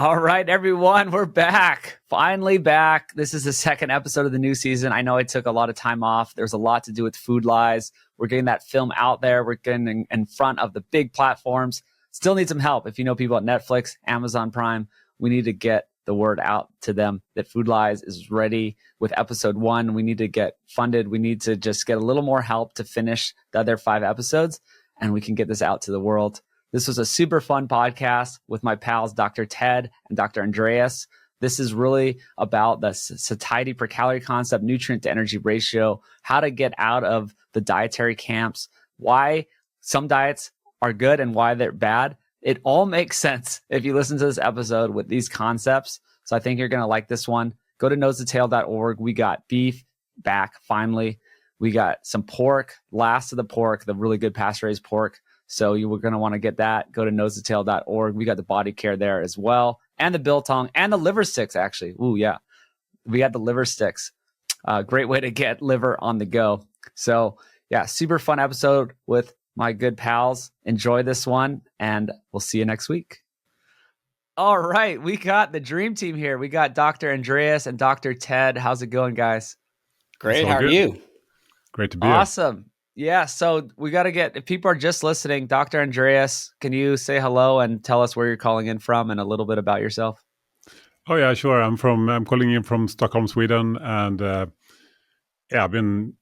All right, everyone, we're back. Finally back. This is the second episode of the new season. I know I took a lot of time off. There's a lot to do with Food Lies. We're getting that film out there. We're getting in front of the big platforms. Still need some help. If you know people at Netflix, Amazon Prime, we need to get the word out to them that Food Lies is ready with episode 1. We need to get funded. We need to just get a little more help to finish the other 5 episodes, and we can get this out to the world. This was a super fun podcast with my pals, Dr. Ted and Dr. Andreas. This is really about the satiety per calorie concept, nutrient to energy ratio, how to get out of the dietary camps, why some diets are good and why they're bad. It all makes sense if you listen to this episode with these concepts. So I think you're going to like this one. Go to nosetotale.org. We got beef back finally. We got some pork, last of the pork, the really good pasture-raised pork. So you were going to want to get that. Go to nosetotale.org. We got the body care there as well. And the biltong and the liver sticks, actually. Ooh, yeah. We got the liver sticks. Great way to get liver on the go. So, yeah, super fun episode with my good pals. Enjoy this one, and we'll see you next week. All right. We got the dream team here. We got Dr. Andreas and Dr. Ted. How's it going, guys? Great. How are you? Great to be here. Awesome. Yeah, so we got to get, if people are just listening, Dr. Andreas, can you say hello and tell us where you're calling in from and a little bit about yourself? Oh yeah, sure. I'm calling in from Stockholm, Sweden, and I've been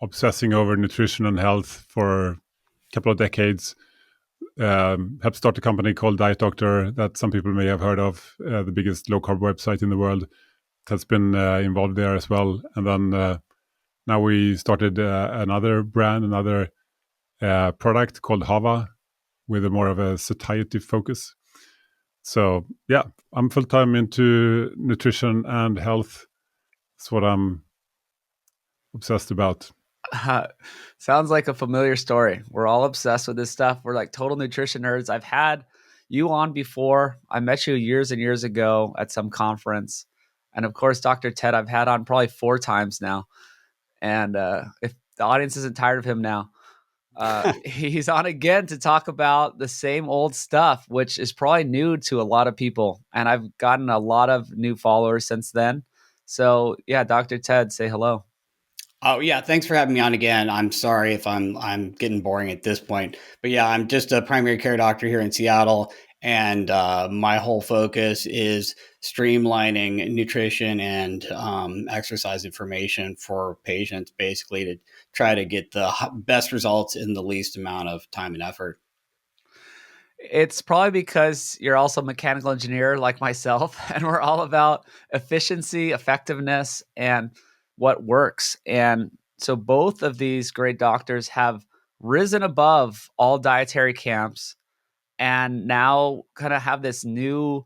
obsessing over nutrition and health for a couple of decades. Helped start a company called Diet Doctor that some people may have heard of, the biggest low carb website in the world. Has been involved there as well, and then. Now we started another brand, another product called Hava with a more of a satiety focus. So yeah, I'm full-time into nutrition and health. That's what I'm obsessed about. Sounds like a familiar story. We're all obsessed with this stuff. We're like total nutrition nerds. I've had you on before. I met you years and years ago at some conference. And of course, Dr. Ted, I've had on probably 4 times now. And if the audience isn't tired of him now, he's on again to talk about the same old stuff, which is probably new to a lot of people. And I've gotten a lot of new followers since then. So yeah, Dr. Ted, say hello. Oh yeah, thanks for having me on again. I'm sorry if I'm getting boring at this point, but yeah, I'm just a primary care doctor here in Seattle, and my whole focus is streamlining nutrition and exercise information for patients, basically to try to get the best results in the least amount of time and effort. It's probably because you're also a mechanical engineer like myself, and we're all about efficiency, effectiveness, and what works. And so both of these great doctors have risen above all dietary camps and now kind of have this new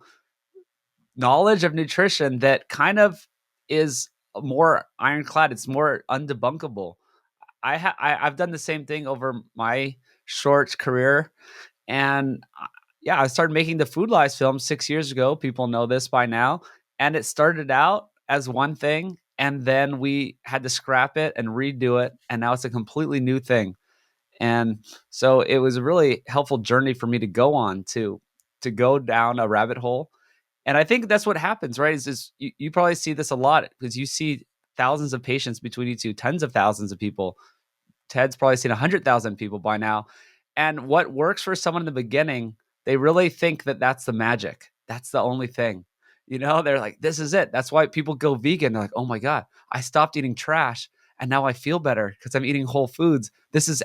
knowledge of nutrition that kind of is more ironclad. It's more undebunkable. I've done the same thing over my short career. And yeah, I started making the Food Lies film 6 years ago. People know this by now. And it started out as one thing, and then we had to scrap it and redo it. And now it's a completely new thing. And so it was a really helpful journey for me to go on to go down a rabbit hole. And I think that's what happens, right? Is you probably see this a lot because you see thousands of patients between you two, tens of thousands of people. Ted's probably seen 100,000 people by now. And what works for someone in the beginning, they really think that that's the magic. That's the only thing. You know, they're like, this is it. That's why people go vegan. They're like, oh my God, I stopped eating trash and now I feel better because I'm eating whole foods.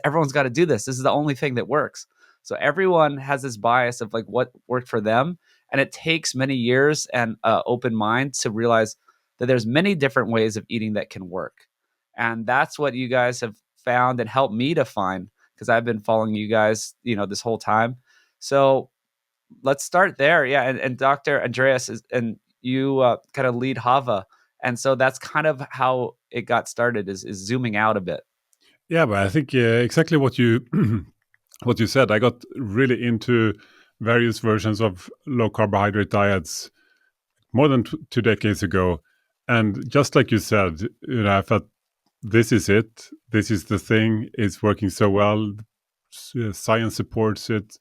Everyone's got to do this. This is the only thing that works. So everyone has this bias of like what worked for them. And it takes many years and open mind to realize that there's many different ways of eating that can work. And that's what you guys have found and helped me to find, because I've been following you guys, this whole time. So let's start there. Yeah. And Dr. Andreas and you kind of lead Hava. And so that's kind of how it got started is zooming out a bit. Yeah, but I think exactly what you what you said. I got really into various versions of low carbohydrate diets more than 2 decades ago. And just like you said, I felt this is it. This is the thing. It's working so well. Science supports it.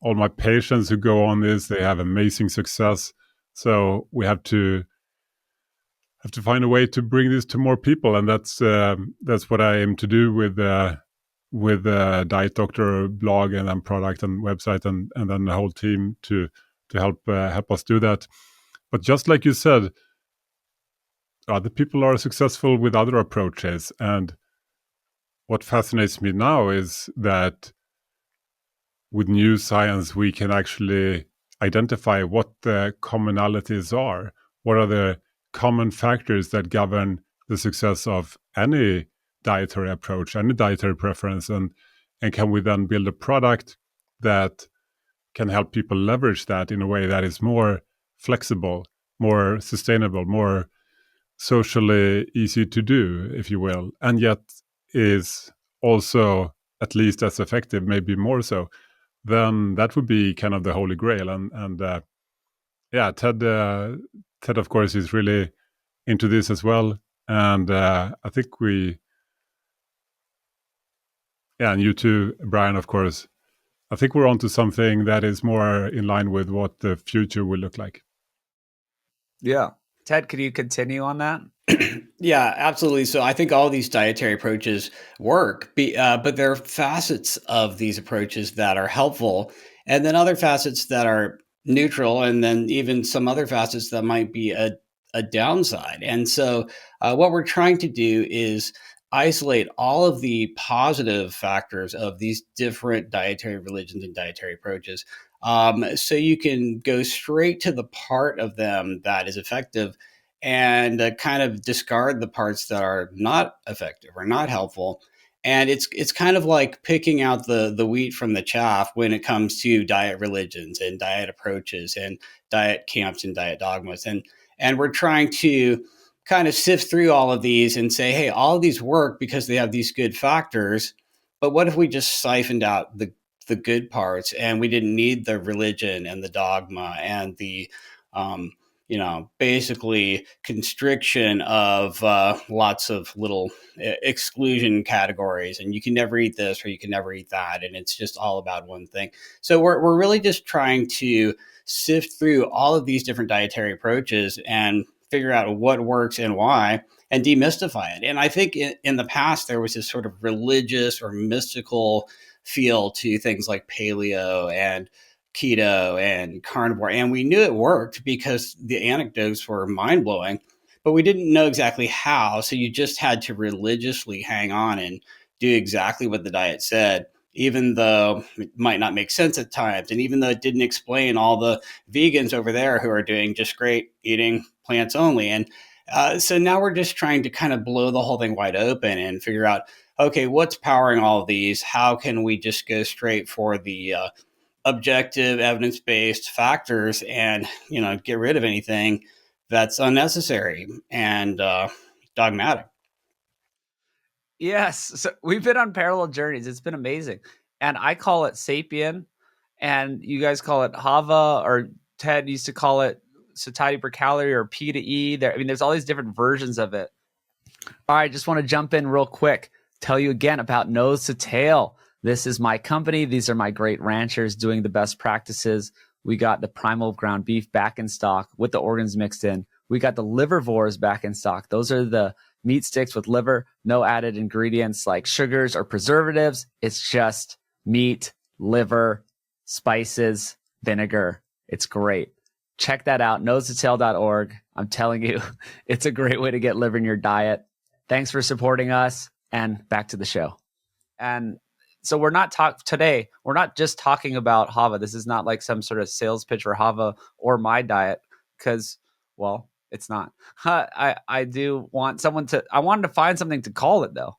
all my patients who go on this, they have amazing success. So we have to find a way to bring this to more people, and that's what I aim to do with Diet Doctor blog and then product and website and then the whole team to help us do that. But just like you said, other people are successful with other approaches, and what fascinates me now is that with new science we can actually identify what the commonalities are. What are the common factors that govern the success of any dietary approach, any dietary preference, and can we then build a product that can help people leverage that in a way that is more flexible, more sustainable, more socially easy to do, if you will, and yet is also at least as effective, maybe more so. Then that would be kind of the holy grail. And yeah, Ted of course is really into this as well, and I think and you too, Brian, of course. I think we're onto something that is more in line with what the future will look like. Yeah. Ted, could you continue on that? Yeah, absolutely. So I think all these dietary approaches work, but there are facets of these approaches that are helpful, and then other facets that are neutral, and then even some other facets that might be a downside. And so what we're trying to do is isolate all of the positive factors of these different dietary religions and dietary approaches, so you can go straight to the part of them that is effective and kind of discard the parts that are not effective or not helpful. And it's kind of like picking out the wheat from the chaff when it comes to diet religions and diet approaches and diet camps and diet dogmas. And we're trying to kind of sift through all of these and say, hey, all of these work because they have these good factors. But what if we just siphoned out the good parts and we didn't need the religion and the dogma and the basically constriction of lots of little exclusion categories, and you can never eat this or you can never eat that, and it's just all about one thing. So we're really just trying to sift through all of these different dietary approaches and figure out what works and why, and demystify it. And I think in the past there was this sort of religious or mystical feel to things like paleo and keto and carnivore, and we knew it worked because the anecdotes were mind-blowing, but we didn't know exactly how. So you just had to religiously hang on and do exactly what the diet said, even though it might not make sense at times, and even though it didn't explain all the vegans over there who are doing just great eating plants only. And so now we're just trying to kind of blow the whole thing wide open and figure out, okay, what's powering all of these? How can we just go straight for the objective evidence-based factors and get rid of anything that's unnecessary and dogmatic? Yes. So we've been on parallel journeys. It's been amazing. And I call it sapien, and you guys call it Hava, or Ted used to call it satiety per calorie or P to E. There's all these different versions of it. All right, just want to jump in real quick, tell you again about Nose to Tail. This is my company. These are my great ranchers doing the best practices. We got the primal ground beef back in stock with the organs mixed in. We got the livervores back in stock. Those are the meat sticks with liver, no added ingredients like sugars or preservatives. It's just meat, liver, spices, vinegar. It's great. Check that out, nosetatail.org. I'm telling you, it's a great way to get liver in your diet. Thanks for supporting us, and back to the show. And so we're not just talking about Hava. This is not like some sort of sales pitch for Hava or my diet, because, well, it's not. I do want I wanted to find something to call it though.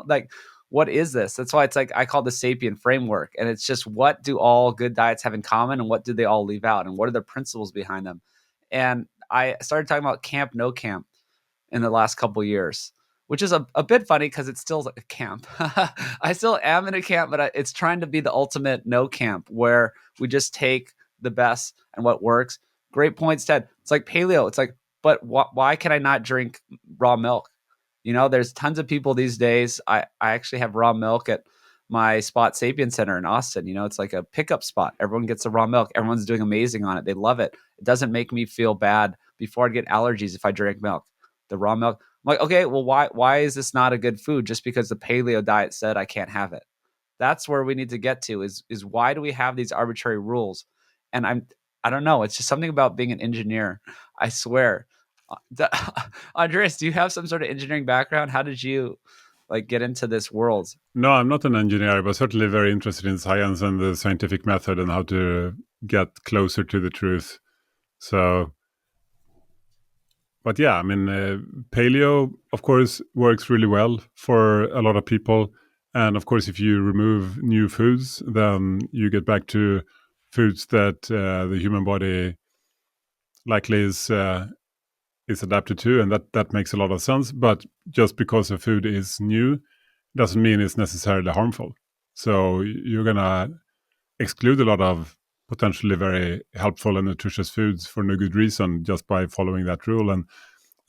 Like, what is this? That's why it's like I call the sapien framework. And it's just, what do all good diets have in common, and what do they all leave out, and what are the principles behind them? And I started talking about camp, no camp in the last couple of years, which is a bit funny because it's still a camp. I still am in a camp, but it's trying to be the ultimate no camp, where we just take the best and what works. Great points, Ted. It's like paleo. It's like, but why can I not drink raw milk? There's tons of people these days. I actually have raw milk at my Spot Sapien Center in Austin. It's like a pickup spot. Everyone gets the raw milk. Everyone's doing amazing on it. They love it. It doesn't make me feel bad before I get allergies if I drink milk. The raw milk. I'm like, okay, well, why is this not a good food just because the paleo diet said I can't have it? That's where we need to get to is why do we have these arbitrary rules? And I don't know. It's just something about being an engineer. I swear. Andreas, do you have some sort of engineering background? How did you get into this world? No, I'm not an engineer, but certainly very interested in science and the scientific method and how to get closer to the truth. So, but yeah, I mean, paleo, of course, works really well for a lot of people. And of course, if you remove new foods, then you get back to foods that the human body likely is adapted to, and that makes a lot of sense. But just because a food is new doesn't mean it's necessarily harmful. So you're gonna exclude a lot of potentially very helpful and nutritious foods for no good reason just by following that rule. And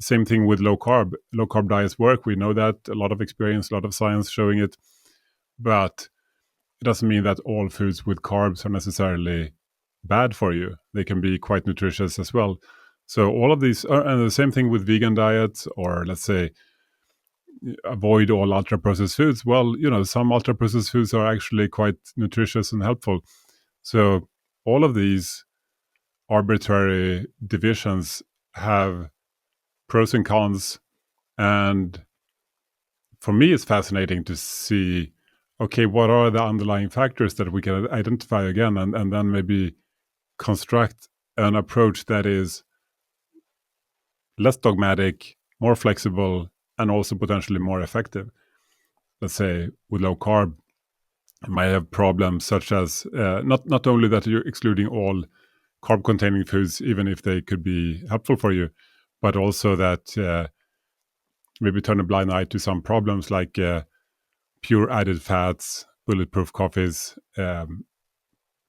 same thing with low carb. Low carb diets work. We know that, a lot of experience, a lot of science showing it. But it doesn't mean that all foods with carbs are necessarily bad for you. They can be quite nutritious as well. So all of these are, and the same thing with vegan diets, or let's say avoid all ultra processed foods. Well, some ultra processed foods are actually quite nutritious and helpful. So all of these arbitrary divisions have pros and cons. And for me, it's fascinating to see, okay, what are the underlying factors that we can identify again, and then maybe construct an approach that is less dogmatic, more flexible, and also potentially more effective. Let's say with low carb, you might have problems such as not only that you're excluding all carb-containing foods, even if they could be helpful for you, but also that maybe turn a blind eye to some problems like pure added fats, bulletproof coffees,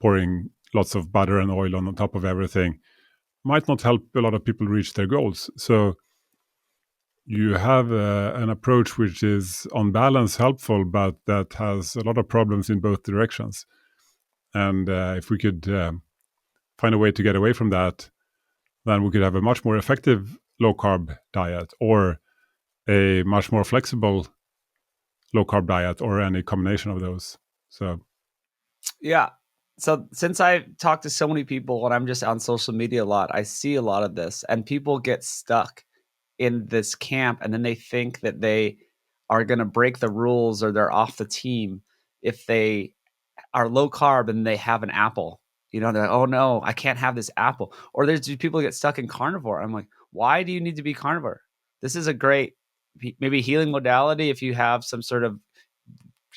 pouring lots of butter and oil on top of everything might not help a lot of people reach their goals. So you have an approach which is on balance helpful, but that has a lot of problems in both directions. And if we could find a way to get away from that, then we could have a much more effective low carb diet, or a much more flexible low carb diet, or any combination of those. So, yeah. So since I talk to so many people and I'm just on social media a lot, I see a lot of this, and people get stuck in this camp, and then they think that they are going to break the rules or they're off the team if they are low carb and they have an apple. They're like, oh no, I can't have this apple. Or there's people get stuck in carnivore. I'm like, why do you need to be carnivore? This is a great maybe healing modality if you have some sort of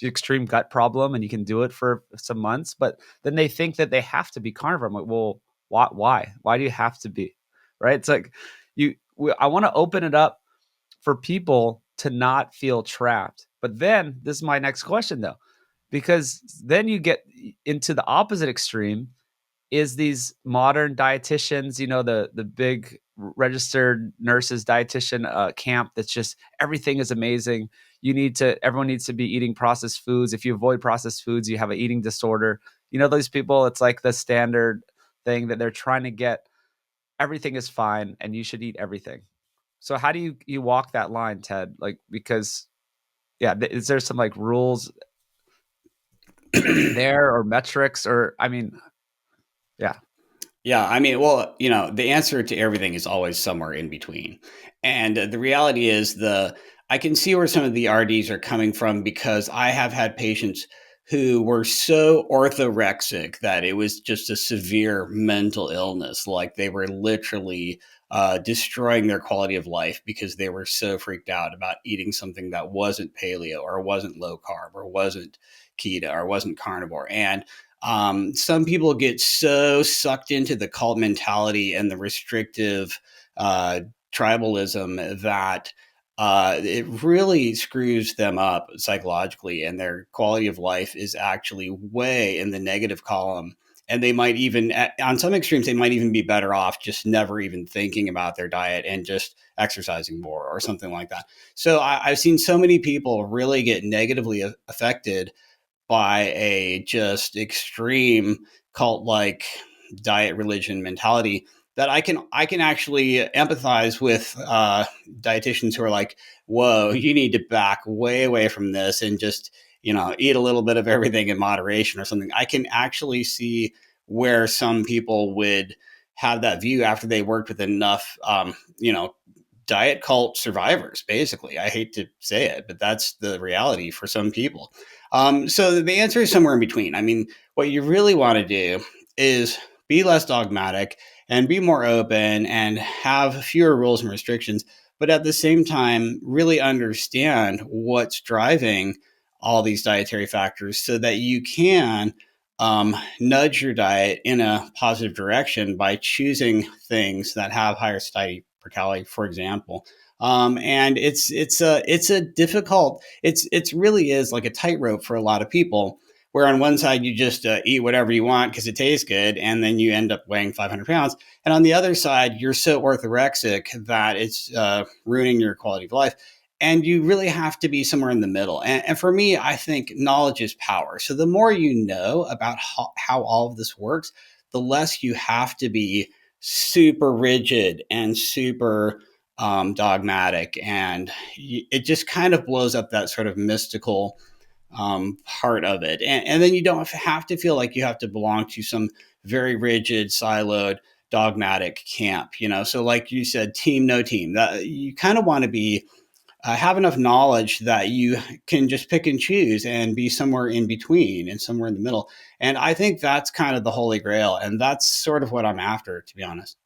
extreme gut problem and you can do it for some months. But then they think that they have to be carnivore. I'm like, well, why do you have to be? Right? It's like I want to open it up for people to not feel trapped. But then this is my next question though, because then you get into the opposite extreme is these modern dietitians, the big registered nurses dietitian camp that's just everything is amazing. Everyone needs to be eating processed foods. If you avoid processed foods, you have an eating disorder. Those people, it's like the standard thing that they're trying to get everything is fine and you should eat everything. So how do you walk that line, Ted? Because is there some rules there or metrics or yeah. Yeah, I mean, well, the answer to everything is always somewhere in between. And the reality is I can see where some of the RDs are coming from, because I have had patients who were so orthorexic that it was just a severe mental illness. Like they were literally destroying their quality of life because they were so freaked out about eating something that wasn't paleo or wasn't low carb or wasn't keto or wasn't carnivore. And some people get so sucked into the cult mentality and the restrictive tribalism that it really screws them up psychologically, and their quality of life is actually way in the negative column. And they might even, on some extremes, they might even be better off just never even thinking about their diet and just exercising more or something like that. So I've seen so many people really get negatively affected by a just extreme cult-like diet religion mentality that I can actually empathize with dietitians who are like, whoa, you need to back way away from this and just, eat a little bit of everything in moderation or something. I can actually see where some people would have that view after they worked with enough, diet cult survivors, basically. I hate to say it, but that's the reality for some people. So the answer is somewhere in between. I mean, what you really want to do is be less dogmatic and be more open and have fewer rules and restrictions, but at the same time, really understand what's driving all these dietary factors so that you can nudge your diet in a positive direction by choosing things that have higher satiety per calorie, for example. And it's a difficult. It's really is like a tightrope for a lot of people. Where on one side you just eat whatever you want because it tastes good, and then you end up weighing 500 pounds. And on the other side, you're so orthorexic that it's ruining your quality of life. And you really have to be somewhere in the middle. And for me, I think knowledge is power. So the more you know about how all of this works, the less you have to be super rigid and super dogmatic. And it just kind of blows up that sort of mystical part of it. And then you don't have to feel like you have to belong to some very rigid, siloed, dogmatic camp. So like you said, team, no team. That you kind of want to be have enough knowledge that you can just pick and choose and be somewhere in between and somewhere in the middle. And I think that's kind of the holy grail. And that's sort of what I'm after, to be honest.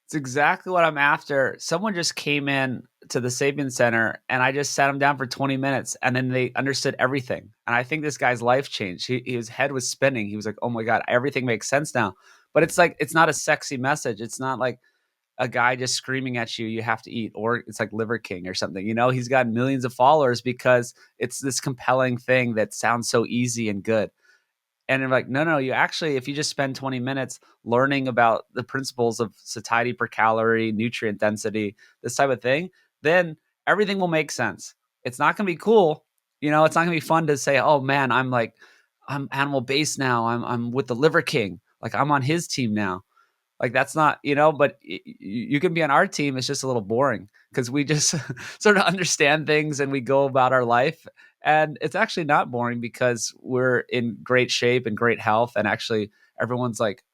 It's exactly what I'm after. Someone just came in to the Sapiens Center and I just sat him down for 20 minutes and then they understood everything. And I think this guy's life changed. His head was spinning. He was like, oh my God, everything makes sense now. But it's like, it's not a sexy message. It's not like a guy just screaming at you, you have to eat, or it's like Liver King or something. He's got millions of followers because it's this compelling thing that sounds so easy and good. And they're like, no, you actually, if you just spend 20 minutes learning about the principles of satiety per calorie, nutrient density, this type of thing, then everything will make sense. It's not going to be cool. It's not going to be fun to say, oh man, I'm animal based now. I'm with the Liver King. Like I'm on his team now. Like that's not, but you can be on our team. It's just a little boring because we just sort of understand things and we go about our life. And it's actually not boring because we're in great shape and great health. And actually everyone's like,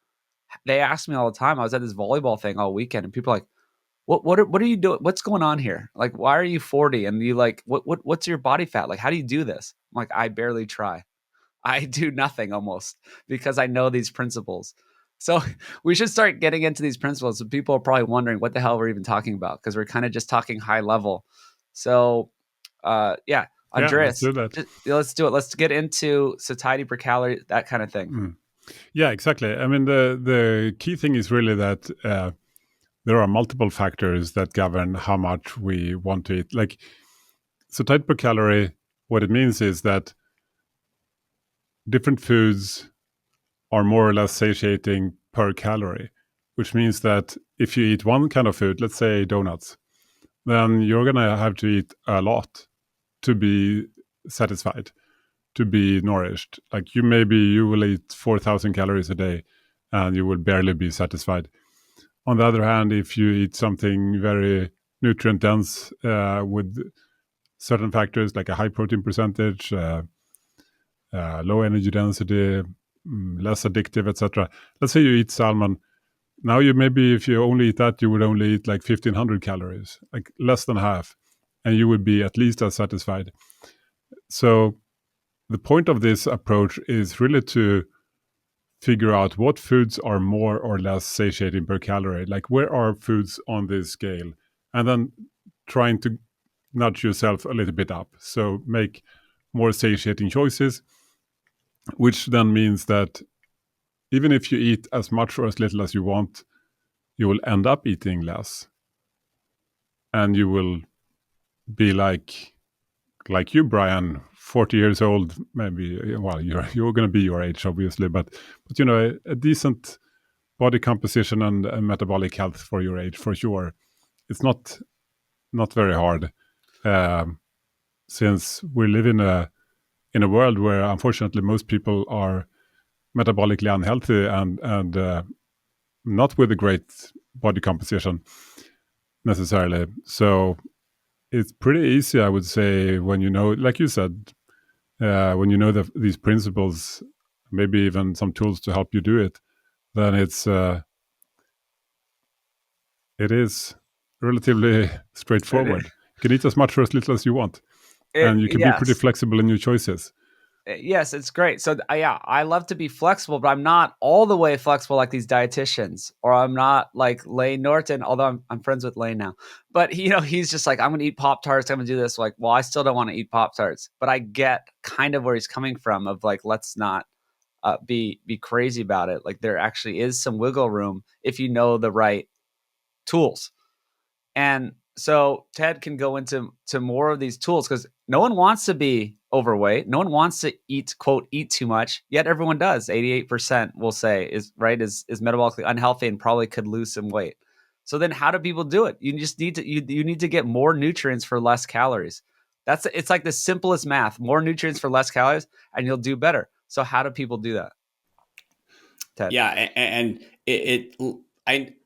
they ask me all the time. I was at this volleyball thing all weekend and people are like, what are you doing? What's going on here? Like, why are you 40? And you like, what's your body fat? Like, how do you do this? I'm like, I barely try. I do nothing almost because I know these principles. So we should start getting into these principles. So people are probably wondering what the hell we're even talking about because we're kind of just talking high level. So yeah, Yeah, let's Andreas, do that. let's do it. Let's get into satiety per calorie, that kind of thing. Yeah, exactly. I mean, the key thing is really that there are multiple factors that govern how much we want to eat. Like satiety per calorie, what it means is that different foods are more or less satiating per calorie, which means that if you eat one kind of food, let's say donuts, then you're going to have to eat a lot to be satisfied, to be nourished. Like you will eat 4,000 calories a day and you will barely be satisfied. On the other hand, if you eat something very nutrient dense with certain factors like a high protein percentage, low energy density, less addictive, etc. Let's say you eat salmon. Now if you only eat that, you would only eat like 1,500 calories, like less than half, and you would be at least as satisfied. So the point of this approach is really to figure out what foods are more or less satiating per calorie. Like where are foods on this scale? And then trying to nudge yourself a little bit up. So make more satiating choices, which then means that even if you eat as much or as little as you want, you will end up eating less. And you will be like you, Brian, 40 years old, maybe. Well, you're going to be your age, obviously, but a decent body composition and metabolic health for your age, for sure. It's not very hard, since we live in a in a world where unfortunately most people are metabolically unhealthy and not with a great body composition necessarily. So it's pretty easy, I would say, when you know, like you said, when you know these principles, maybe even some tools to help you do it, then it is relatively straightforward. You can eat as much or as little as you want, and you can be pretty Yes. flexible in your choices. Yes, it's great. So yeah, I love to be flexible, but I'm not all the way flexible like these dietitians, or I'm not like Lane Norton, although I'm friends with Lane now. But he's just like, I'm gonna eat Pop Tarts, I'm gonna do this. Like, well, I still don't want to eat Pop Tarts, but I get kind of where he's coming from of like, let's not be crazy about it. Like there actually is some wiggle room if you know the right tools. And so Ted can go into more of these tools because no one wants to be overweight. No one wants to eat, quote, eat too much. Yet everyone does. 88% will say is metabolically unhealthy and probably could lose some weight. So then how do people do it? You just need to you need to get more nutrients for less calories. It's like the simplest math. More nutrients for less calories and you'll do better. So how do people do that, Ted? Yeah, and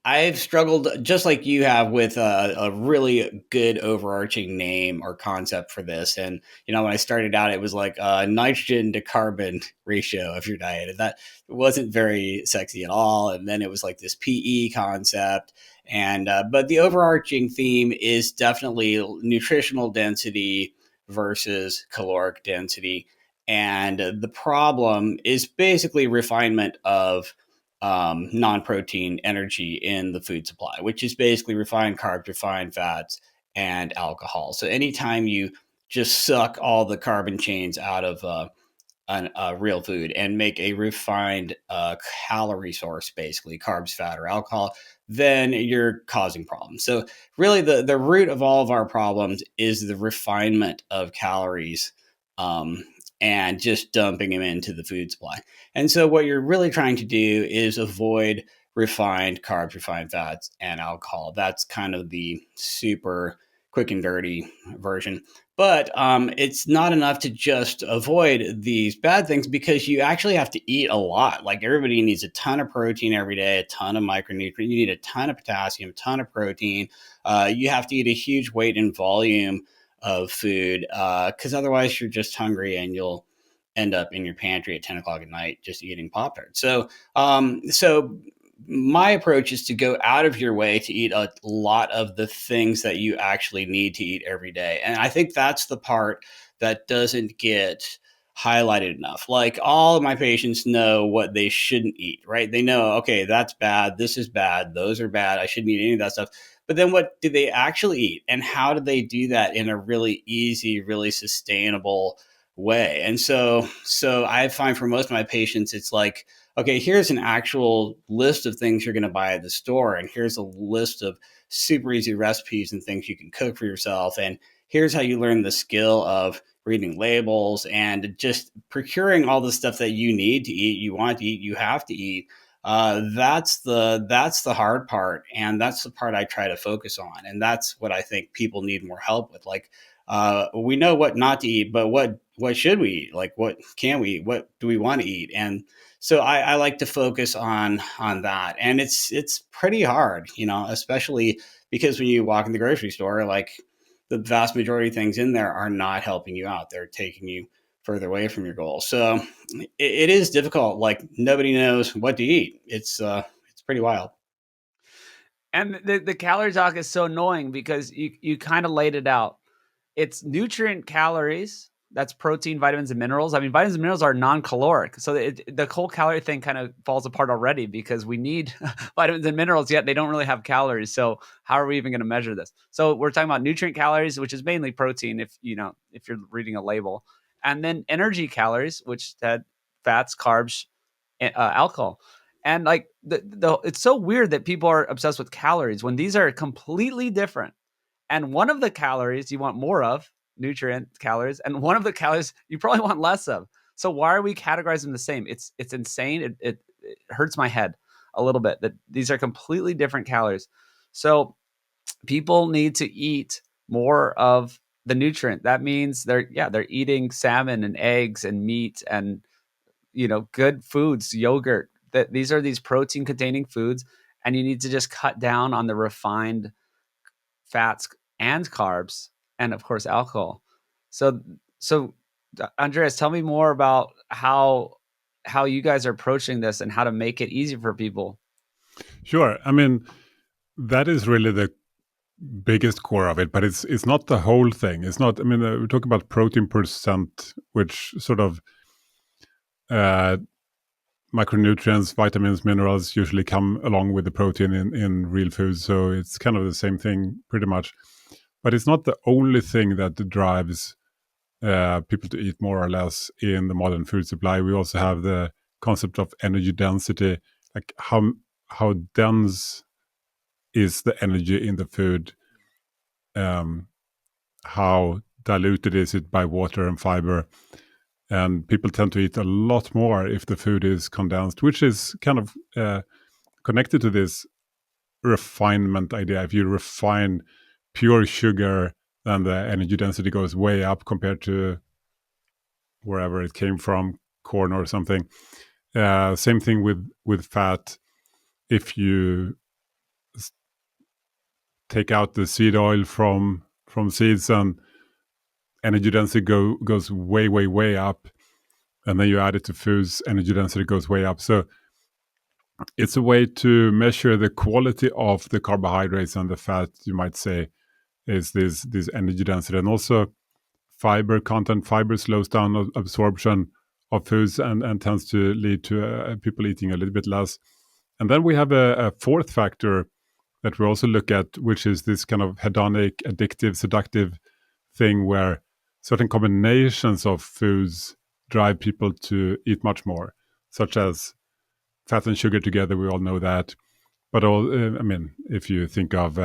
I've struggled just like you have with a really good overarching name or concept for this. And when I started out, it was like nitrogen to carbon ratio of your diet, and that wasn't very sexy at all. And then it was like this PE concept, and but the overarching theme is definitely nutritional density versus caloric density. And the problem is basically refinement of non-protein energy in the food supply, which is basically refined carbs, refined fats, and alcohol. So anytime you just suck all the carbon chains out of real food and make a refined calorie source, basically carbs, fat, or alcohol, then you're causing problems. So really the root of all of our problems is the refinement of calories, and just dumping them into the food supply. And so what you're really trying to do is avoid refined carbs, refined fats, and alcohol. That's kind of the super quick and dirty version. But it's not enough to just avoid these bad things, because you actually have to eat a lot. Like everybody needs a ton of protein every day, a ton of micronutrients. You need a ton of potassium, a ton of protein. You have to eat a huge weight and volume of food, because otherwise you're just hungry and you'll end up in your pantry at 10 o'clock at night just eating Pop Tarts. So my approach is to go out of your way to eat a lot of the things that you actually need to eat every day. And I think that's the part that doesn't get highlighted enough. Like all of my patients know what they shouldn't eat, right? They know, okay, that's bad. This is bad. Those are bad. I shouldn't eat any of that stuff. But then what do they actually eat? And how do they do that in a really easy, really sustainable way? And so I find for most of my patients, it's like, okay, here's an actual list of things you're going to buy at the store. And here's a list of super easy recipes and things you can cook for yourself. And here's how you learn the skill of reading labels and just procuring all the stuff that you need to eat, you want to eat, you have to eat. That's the hard part, and that's the part I try to focus on, and that's what I think people need more help with. Like, we know what not to eat, but what should we eat? Like, what can we eat? What do we want to eat? And so I like to focus on that, and it's pretty hard, especially because when you walk in the grocery store, like the vast majority of things in there are not helping you out; they're taking you further away from your goal. So it is difficult. Like nobody knows what to eat. It's pretty wild. And the calorie talk is so annoying because you kind of laid it out. It's nutrient calories. That's protein, vitamins, and minerals. I mean, vitamins and minerals are non-caloric. So the whole calorie thing kind of falls apart already because we need vitamins and minerals, yet they don't really have calories. So how are we even going to measure this? So we're talking about nutrient calories, which is mainly protein if you're reading a label. And then energy calories, which had fats, carbs, alcohol. And like it's so weird that people are obsessed with calories when these are completely different. And one of the calories you want more of, nutrient calories, and one of the calories you probably want less of. So why are we categorizing them the same? It's insane. It hurts my head a little bit that these are completely different calories. So people need to eat more of the nutrient. That means they're eating salmon and eggs and meat and good foods, yogurt. That these are these protein containing foods, and you need to just cut down on the refined fats and carbs, and of course alcohol. So so Andreas, tell me more about how you guys are approaching this and how to make it easy for people. Sure. I mean, that is really the biggest core of it, but it's not the whole thing. It's not. I mean, we talk about protein percent, which sort of uh, micronutrients, vitamins, minerals usually come along with the protein in real foods. So it's kind of the same thing, pretty much. But it's not the only thing that drives people to eat more or less in the modern food supply. We also have the concept of energy density, like how dense is the energy in the food, um, how diluted is it by water and fiber. And people tend to eat a lot more if the food is condensed, which is kind of connected to this refinement idea. If you refine pure sugar, then the energy density goes way up compared to wherever it came from, corn or something. Same thing with fat. If you take out the seed oil from seeds, and energy density goes way up, and then you add it to foods, energy density goes way up. So it's a way to measure the quality of the carbohydrates and the fat, you might say, is this energy density. And also fiber content. Fiber slows down absorption of foods and tends to lead to people eating a little bit less. And then we have a fourth factor that we also look at, which is this kind of hedonic, addictive, seductive thing where certain combinations of foods drive people to eat much more, such as fat and sugar together. We all know that. But I mean, if you think of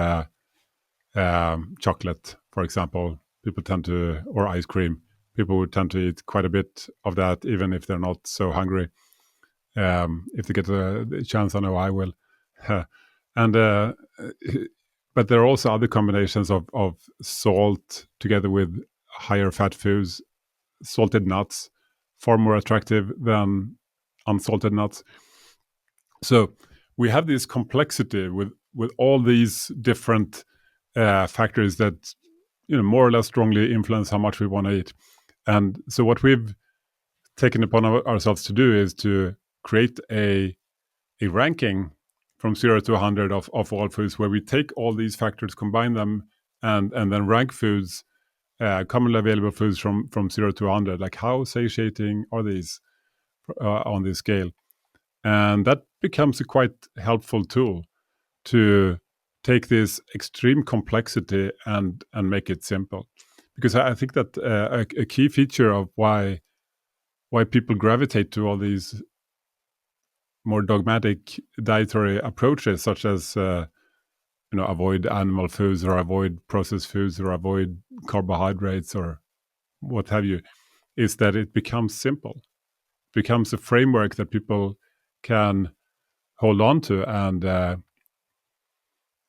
chocolate, for example, people tend to, or ice cream, people would tend to eat quite a bit of that, even if they're not so hungry. If they get a chance, I know I will. and But there are also other combinations of salt together with higher fat foods. Salted nuts, far more attractive than unsalted nuts. So we have this complexity with all these different factors that more or less strongly influence how much we want to eat. And so what we've taken upon ourselves to do is to create a ranking from 0 to 100 of all foods, where we take all these factors, combine them, and then rank foods, commonly available foods from 0 to 100. Like, how satiating are these on this scale? And that becomes a quite helpful tool to take this extreme complexity and make it simple. Because I think that a key feature of why people gravitate to all these more dogmatic dietary approaches, such as avoid animal foods or avoid processed foods or avoid carbohydrates or what have you, is that it becomes simple. It becomes a framework that people can hold on to and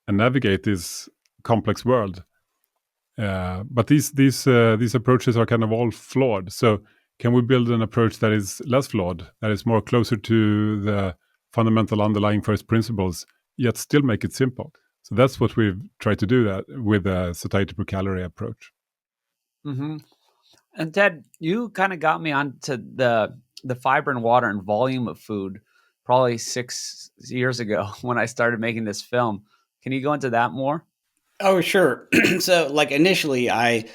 navigate this complex world. But these approaches are kind of all flawed. So can we build an approach that is less flawed, that is more closer to the fundamental underlying first principles, yet still make it simple? So that's what we've tried to do that with a satiety per calorie approach. Mm-hmm. And Ted, you kind of got me onto the fiber and water and volume of food probably 6 years ago when I started making this film. Can you go into that more? Oh, sure. So, like initially, I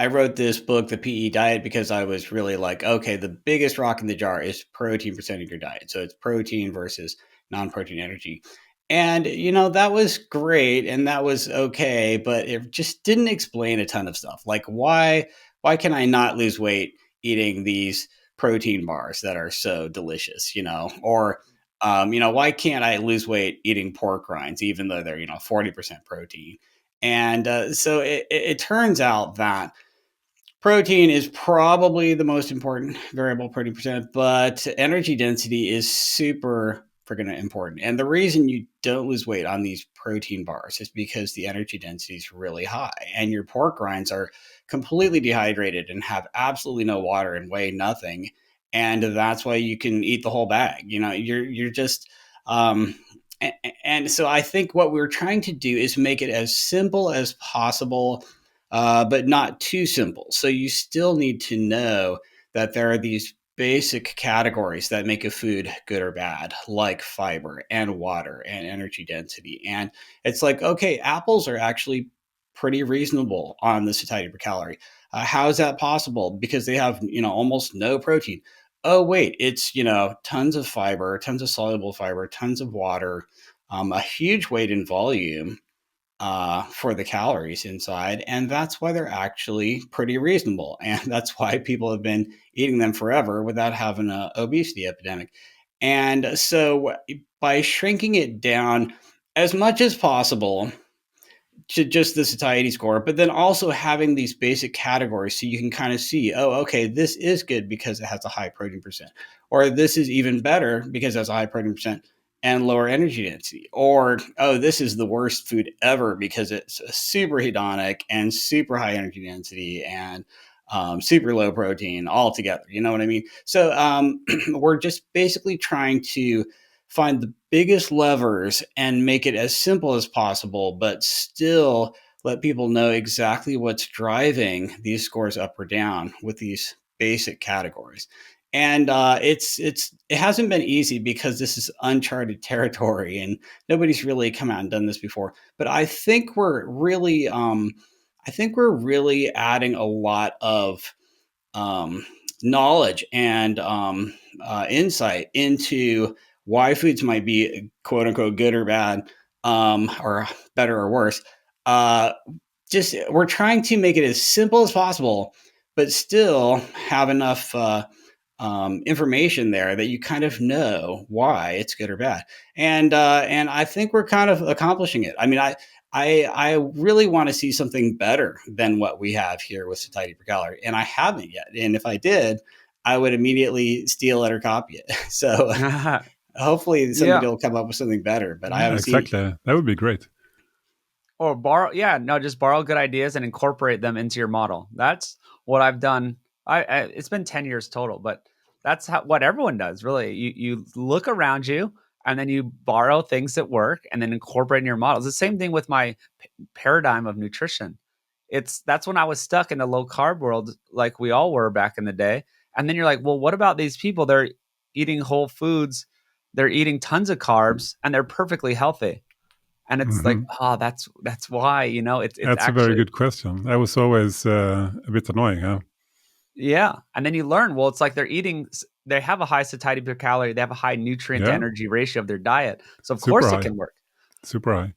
wrote this book, The PE Diet, because I was really like, okay, the biggest rock in the jar is protein percent of your diet. So it's protein versus non-protein energy. And, that was great and that was okay, but it just didn't explain a ton of stuff. Like why can I not lose weight eating these protein bars that are so delicious, or why can't I lose weight eating pork rinds, even though they're 40% protein? And so it turns out that protein is probably the most important variable, protein percent, but energy density is super freaking important. And the reason you don't lose weight on these protein bars is because the energy density is really high, and your pork rinds are completely dehydrated and have absolutely no water and weigh nothing. And that's why you can eat the whole bag. You're just um, and so I think what we're trying to do is make it as simple as possible, but not too simple. So you still need to know that there are these basic categories that make a food good or bad, like fiber and water and energy density. And it's like, okay, apples are actually pretty reasonable on the satiety per calorie. How is that possible? Because they have, almost no protein. Oh, wait, it's, tons of fiber, tons of soluble fiber, tons of water, a huge weight in volume for the calories inside. And that's why they're actually pretty reasonable. And that's why people have been eating them forever without having an obesity epidemic. And so by shrinking it down as much as possible to just the satiety score, but then also having these basic categories so you can kind of see, oh, okay, this is good because it has a high protein percent, or this is even better because it has a high protein percent and lower energy density, or oh, this is the worst food ever because it's super hedonic and super high energy density and super low protein altogether. You know what I mean? So we're just basically trying to find the biggest levers and make it as simple as possible, but still let people know exactly what's driving these scores up or down with these basic categories. And it hasn't been easy because this is uncharted territory and nobody's really come out and done this before. But I think we're really adding a lot of knowledge and insight into why foods might be quote unquote good or bad, or better or worse. Uh, just we're trying to make it as simple as possible, but still have enough information there that you kind of know why it's good or bad. And I think we're kind of accomplishing it. I mean, I really want to see something better than what we have here with satiety per calorie, and I haven't yet. And if I did, I would immediately steal it or copy it. So hopefully Yeah. somebody will come up with something better, but I Yeah, haven't seen it. exactly. That would be great. Or borrow, yeah, no, just borrow good ideas and incorporate them into your model. That's what I've done. It's been 10 years total, but that's what everyone does, really. You look around you and then you borrow things that work and then incorporate in your models. The same thing with my paradigm of nutrition. That's when I was stuck in the low carb world, like we all were back in the day. And then you're like, well, what about these people? They're eating whole foods, they're eating tons of carbs, and they're perfectly healthy. And it's like, Hmm. oh, that's why, it's That's a very actually, good question. That was always a bit annoying, huh? yeah. And then you learn, well, it's like they have a high satiety per calorie, they have a high nutrient to Yeah, energy ratio of their diet. So of super course it high, can work. super high.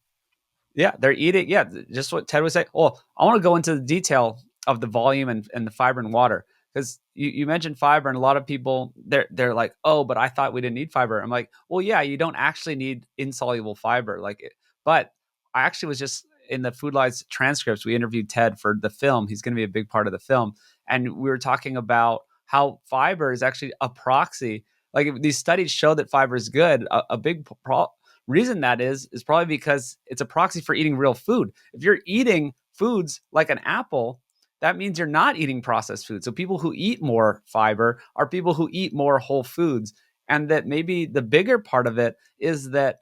Yeah, they're eating. Yeah, just what Ted was saying. Well, I want to go into the detail of the volume and the fiber and water, because you mentioned fiber, and a lot of people they're like, oh, but I thought we didn't need fiber. I'm like, well, yeah, you don't actually need insoluble fiber, but I actually was just in the Food Lies transcripts. We interviewed Ted for the film. He's going to be a big part of the film, and we were talking about how fiber is actually a proxy. Like if these studies show that fiber is good. A big reason that is probably because it's a proxy for eating real food. If you're eating foods like an apple, that means you're not eating processed food. So people who eat more fiber are people who eat more whole foods. And that maybe the bigger part of it is that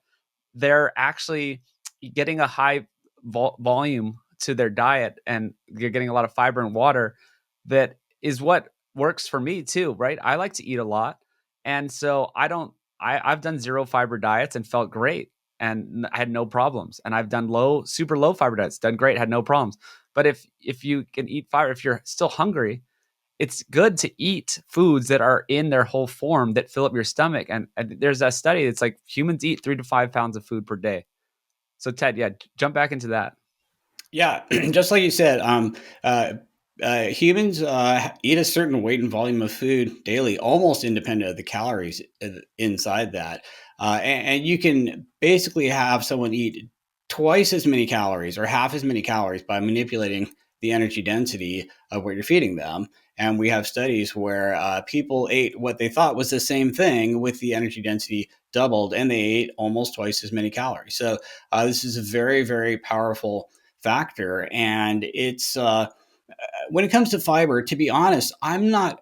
they're actually getting a high volume to their diet, and you're getting a lot of fiber and water. That is what works for me too, right? I like to eat a lot. And so I've done zero fiber diets and felt great, and I had no problems. And I've done super low fiber diets, done great, had no problems. But if you can eat fiber, if you're still hungry, it's good to eat foods that are in their whole form that fill up your stomach. And there's a study that's like humans eat 3 to 5 pounds of food per day. So Ted, yeah, jump back into that. Yeah, just like you said, humans eat a certain weight and volume of food daily, almost independent of the calories inside that. And you can basically have someone eat twice as many calories or half as many calories by manipulating the energy density of what you're feeding them. And we have studies where people ate what they thought was the same thing with the energy density doubled, and they ate almost twice as many calories. So this is a very, very powerful factor. And it's when it comes to fiber, to be honest, I'm not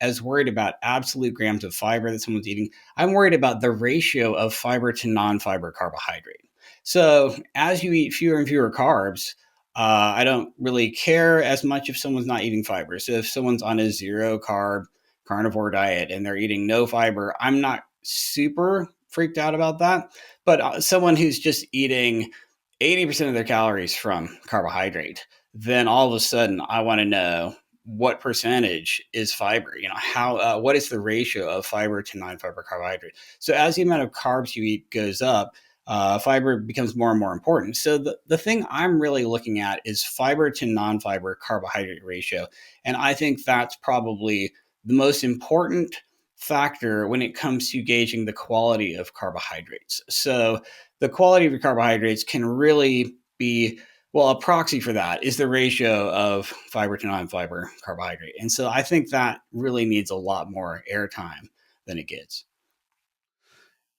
as worried about absolute grams of fiber that someone's eating. I'm worried about the ratio of fiber to non-fiber carbohydrate. So as you eat fewer and fewer carbs, I don't really care as much if someone's not eating fiber. So if someone's on a zero carb carnivore diet and they're eating no fiber, I'm not super freaked out about that. But someone who's just eating 80% of their calories from carbohydrate, then all of a sudden I want to know what percentage is fiber. How what is the ratio of fiber to non-fiber carbohydrate? So as the amount of carbs you eat goes up, fiber becomes more and more important. So the thing I'm really looking at is fiber to non-fiber carbohydrate ratio. And I think that's probably the most important factor when it comes to gauging the quality of carbohydrates. So the quality of your carbohydrates can really be, well, a proxy for that is the ratio of fiber to non-fiber carbohydrate. And so I think that really needs a lot more airtime than it gets.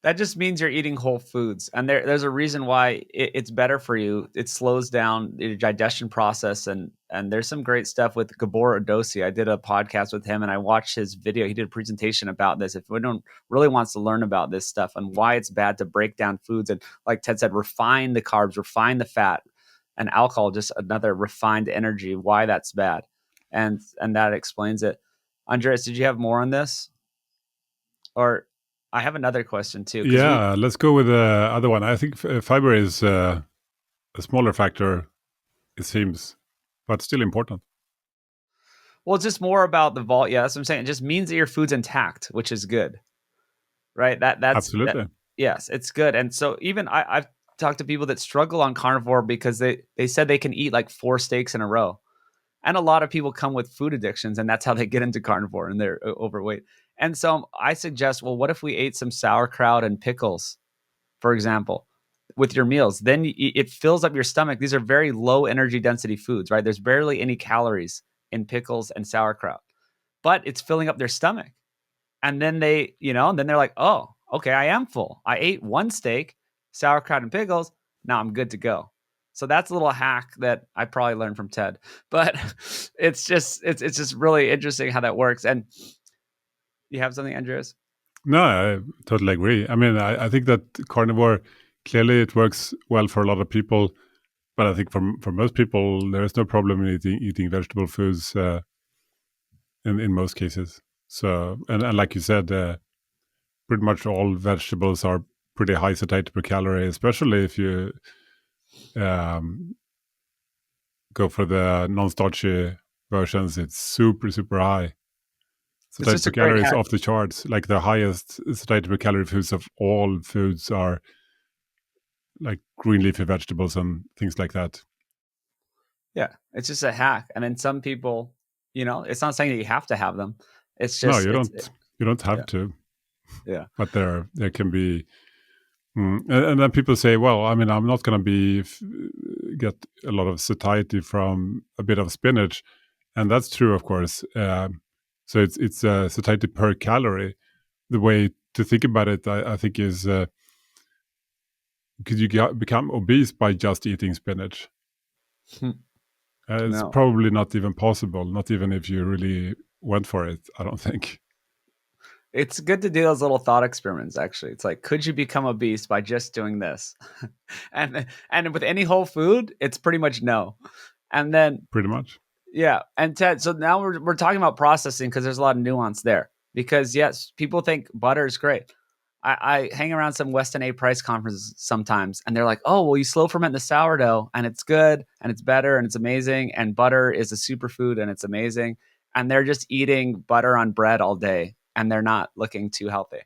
That just means you're eating whole foods, and there's a reason why it's better for you. It slows down your digestion process, and there's some great stuff with Gabor Adosi. I did a podcast with him, and I watched his video. He did a presentation about this. If anyone really wants to learn about this stuff and why it's bad to break down foods, and like Ted said, refine the carbs, refine the fat, and alcohol, just another refined energy, why that's bad, and that explains it. Andreas, did you have more on this? Or I have another question too. Yeah, let's go with the other one. I think fiber is a smaller factor, it seems, but still important. Well, it's just more about the vault. Yeah, that's what I'm saying. It just means that your food's intact, which is good, right? Absolutely. Yes, it's good. And so even I've talked to people that struggle on carnivore because they said they can eat like 4 steaks in a row. And a lot of people come with food addictions, and that's how they get into carnivore, and they're overweight. And so I suggest, well, what if we ate some sauerkraut and pickles, for example, with your meals? Then it fills up your stomach. These are very low energy density foods, right? There's barely any calories in pickles and sauerkraut, but it's filling up their stomach. And then then they're like, oh, okay, I am full. I ate 1 steak, sauerkraut and pickles. Now I'm good to go. So that's a little hack that I probably learned from Ted, but it's just really interesting how that works. And you have something, Andreas? No, I totally agree. I mean, I think that carnivore, clearly it works well for a lot of people, but I think for most people, there is no problem in eating vegetable foods in most cases. So, and like you said, pretty much all vegetables are pretty high satiety per calorie, especially if you go for the non-starchy versions. It's super, super high. Satiety per calorie is off the charts. Like the highest satiety per calorie foods of all foods are like green leafy vegetables and things like that. Yeah, it's just a hack. And then some people, it's not saying that you have to have them. It's just no, you don't have to. Yeah, but there can be, and then people say, well, I mean, I'm not going to get a lot of satiety from a bit of spinach, and that's true, of course. So it's satiety per calorie. The way to think about it, I think, is could you become obese by just eating spinach? It's probably not even possible, not even if you really went for it, I don't think. It's good to do those little thought experiments, actually. It's like, could you become obese by just doing this? and with any whole food, it's pretty much no. And then pretty much. Yeah. And Ted, so now we're talking about processing because there's a lot of nuance there. Because yes, people think butter is great. I hang around some Weston A. Price conferences sometimes, and they're like, oh, well, you slow ferment the sourdough, and it's good, and it's better, and it's amazing, and butter is a superfood, and it's amazing. And they're just eating butter on bread all day, and they're not looking too healthy.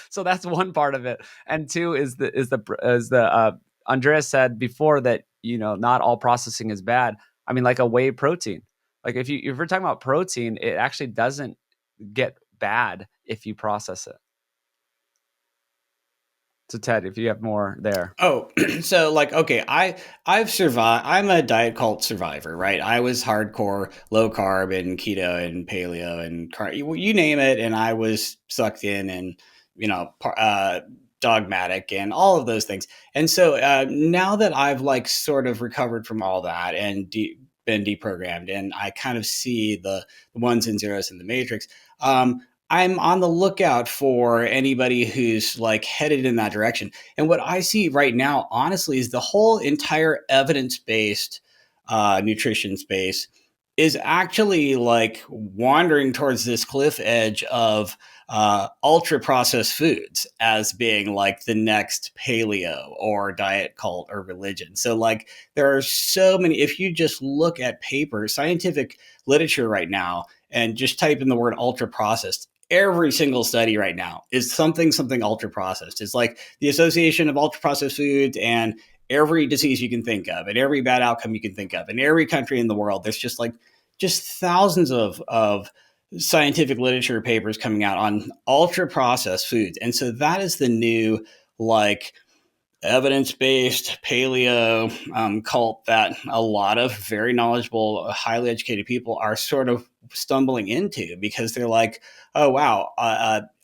So that's one part of it. And two is the Andreas said before that, not all processing is bad. I mean, like a whey protein. Like if we're talking about protein, it actually doesn't get bad if you process it. So Ted, if you have more there. Oh, so like, okay, I've survived. I'm a diet cult survivor, right? I was hardcore low carb and keto and paleo and you name it, and I was sucked in and dogmatic and all of those things. And so now that I've like sort of recovered from all that and been deprogrammed, and I kind of see the ones and zeros in the matrix, I'm on the lookout for anybody who's like headed in that direction. And what I see right now, honestly, is the whole entire evidence-based nutrition space is actually like wandering towards this cliff edge of ultra processed foods as being like the next paleo or diet cult or religion. So like there are so many, if you just look at paper, scientific literature right now, and just type in the word ultra processed, every single study right now is something ultra processed. It's like the association of ultra processed foods and every disease you can think of and every bad outcome you can think of in every country in the world. There's just thousands of scientific literature papers coming out on ultra processed foods. And so that is the new like evidence-based paleo cult that a lot of very knowledgeable, highly educated people are sort of stumbling into, because they're like, oh wow,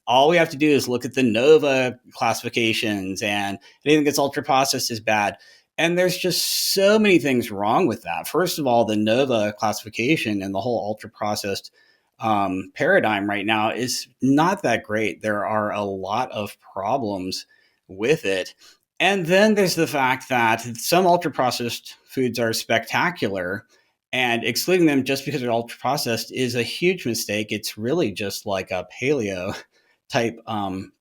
all we have to do is look at the NOVA classifications, and anything that's ultra processed is bad. And there's just so many things wrong with that. First of all, the NOVA classification and the whole ultra processed paradigm right now is not that great. There are a lot of problems with it. And then there's the fact that some ultra processed foods are spectacular, and excluding them just because they're ultra processed is a huge mistake. It's really just like a paleo type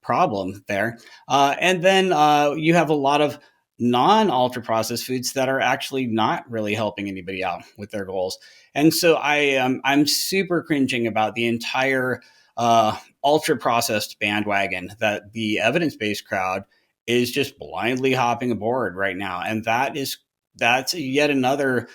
problem there. And then you have a lot of non ultra processed foods that are actually not really helping anybody out with their goals. And so I'm super cringing about the entire ultra processed bandwagon that the evidence based crowd is just blindly hopping aboard right now. And that's yet another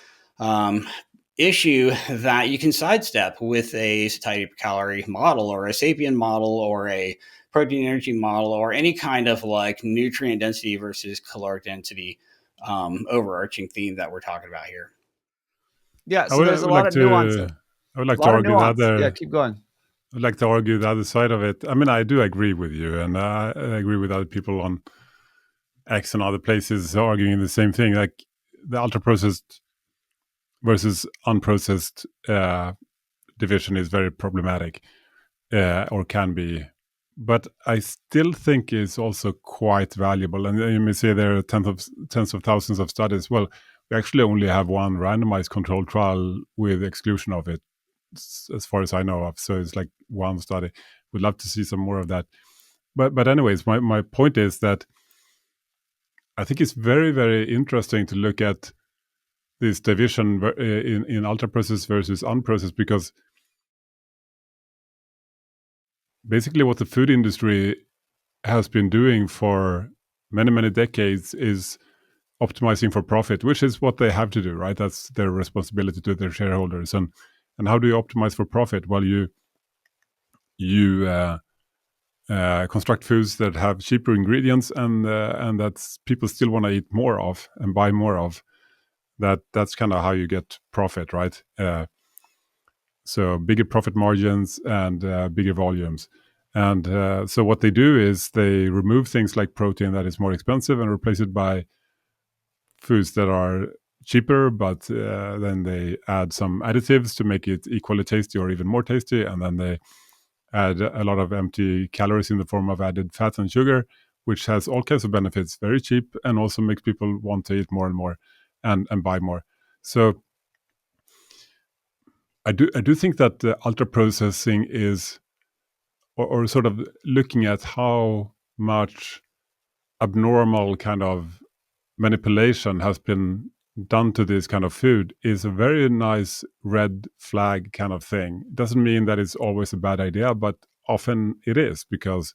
issue that you can sidestep with a satiety per calorie model or a sapien model or a protein energy model or any kind of like nutrient density versus caloric density overarching theme that we're talking about here. Yeah, I so would, I there's a would lot like of nuance. to A I would like to lot of argue the nuance. Yeah, other. keep going. I'd like to argue the other side of it. I mean, I do agree with you, and I agree with other people on X and other places arguing the same thing. Like the ultra processed versus unprocessed division is very problematic, or can be. But I still think it's also quite valuable. And you may say there are tens of thousands of studies. Well, we actually only have one randomized controlled trial with exclusion of it, as far as I know of. So it's like one study. We'd love to see some more of that. But anyways, my point is that I think it's very, very interesting to look at this division in ultra processed versus unprocessed, because basically what the food industry has been doing for many, many decades is optimizing for profit, which is what they have to do, right? That's their responsibility to their shareholders. And how do you optimize for profit? Well, you construct foods that have cheaper ingredients, and that's people still want to eat more of and buy more of. That's kind of how you get profit, right? So bigger profit margins and bigger volumes. And so what they do is they remove things like protein that is more expensive and replace it by foods that are cheaper, but then they add some additives to make it equally tasty or even more tasty. And then they add a lot of empty calories in the form of added fat and sugar, which has all kinds of benefits, very cheap, and also makes people want to eat more and more and buy more. So I do think that ultra processing is, or sort of looking at how much abnormal kind of manipulation has been done to this kind of food, is a very nice red flag kind of thing. It doesn't mean that it's always a bad idea, but often it is, because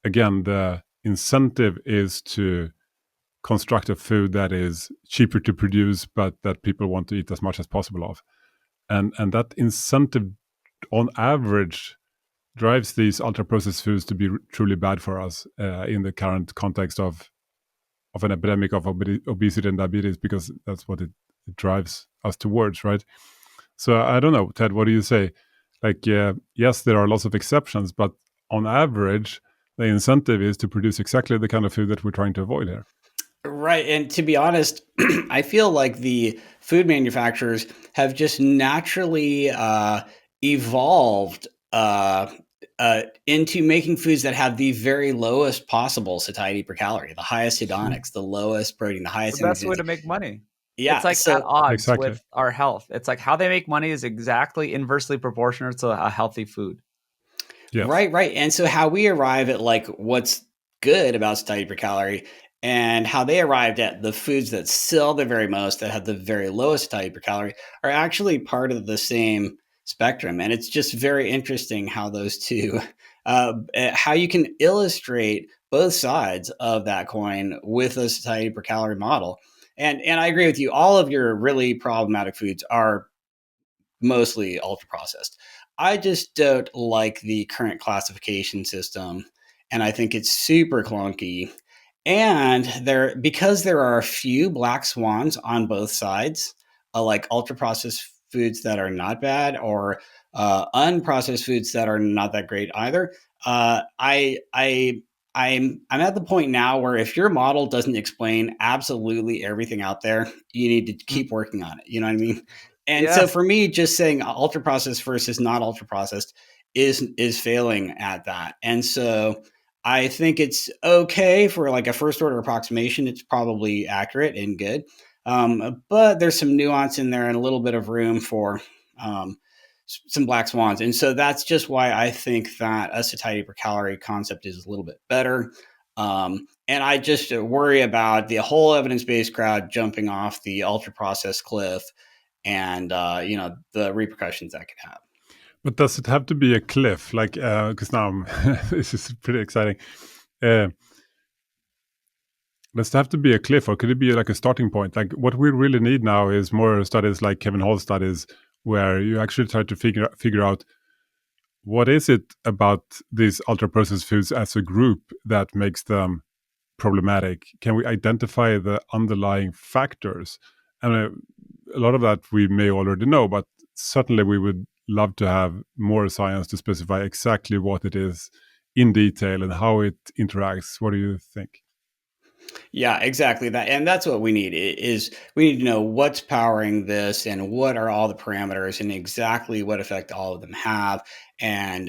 again, the incentive is to construct a food that is cheaper to produce, but that people want to eat as much as possible of. And that incentive on average drives these ultra processed foods to be truly bad for us in the current context of an epidemic of obesity and diabetes, because that's what it drives us towards, right? So I don't know, Ted, what do you say? Like, yes, there are lots of exceptions, but on average, the incentive is to produce exactly the kind of food that we're trying to avoid here. Right. And to be honest, I feel like the food manufacturers have just naturally evolved into making foods that have the very lowest possible satiety per calorie, the highest hedonics, the lowest protein, the It's the highest best energy way to density. make money. It's Yeah. like at So odds Exactly. with our health. It's like how they make money is exactly inversely proportional to a healthy food. Yes. right. And so how we arrive at like what's good about satiety per calorie and how they arrived at the foods that sell the very most, that have the very lowest satiety per calorie, are actually part of the same spectrum. And it's just very interesting how those two, how you can illustrate both sides of that coin with a satiety per calorie model. And I agree with you. All of your really problematic foods are mostly ultra processed. I just don't like the current classification system, and I think it's super clunky. And because there are a few black swans on both sides, like ultra processed foods that are not bad, or unprocessed foods that are not that great either. I'm at the point now where if your model doesn't explain absolutely everything out there, you need to Mm. keep working on it. You know what I mean? And so Yes. for me, just saying ultra processed versus not ultra processed is failing at that. And so I think it's okay for like a first order approximation. It's probably accurate and good. But there's some nuance in there and a little bit of room for some black swans. And so that's just why I think that a satiety per calorie concept is a little bit better. And I just worry about the whole evidence based crowd jumping off the ultra processed cliff and the repercussions that could have. But does it have to be a cliff? Like, because now this is pretty exciting. Uh, does it have to be a cliff, or could it be like a starting point? Like, what we really need now is more studies like Kevin Hall's studies, where you actually try to figure out what is it about these ultra processed foods as a group that makes them problematic. Can we identify the underlying factors? And a lot of that we may already know, but certainly we would love to have more science to specify exactly what it is in detail and how it interacts. What do you think? Yeah, exactly that. And that's what we need is we need to know what's powering this and what are all the parameters and exactly what effect all of them have. And,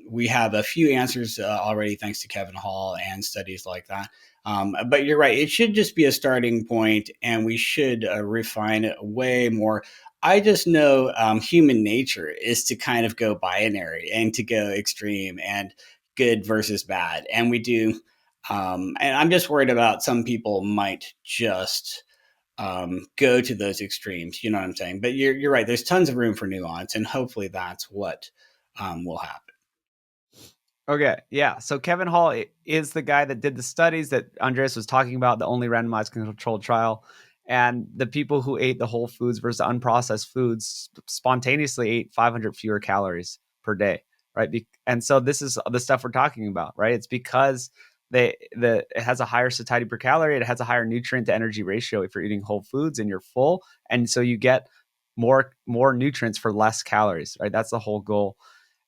we have a few answers already thanks to Kevin Hall and studies like that. But you're right. It should just be a starting point and we should refine it way more. I just know human nature is to kind of go binary and to go extreme and good versus bad. And we do and I'm just worried about some people might just go to those extremes. You know what I'm saying? But you're right. There's tons of room for nuance, and hopefully that's what will happen. Okay, yeah. So Kevin Hall is the guy that did the studies that Andreas was talking about, the only randomized controlled trial. And the people who ate the whole foods versus unprocessed foods spontaneously ate 500 fewer calories per day, right? And so this is the stuff we're talking about, right? It's because it has a higher satiety per calorie, it has a higher nutrient to energy ratio if you're eating whole foods and you're full, and so you get more nutrients for less calories, right? That's the whole goal.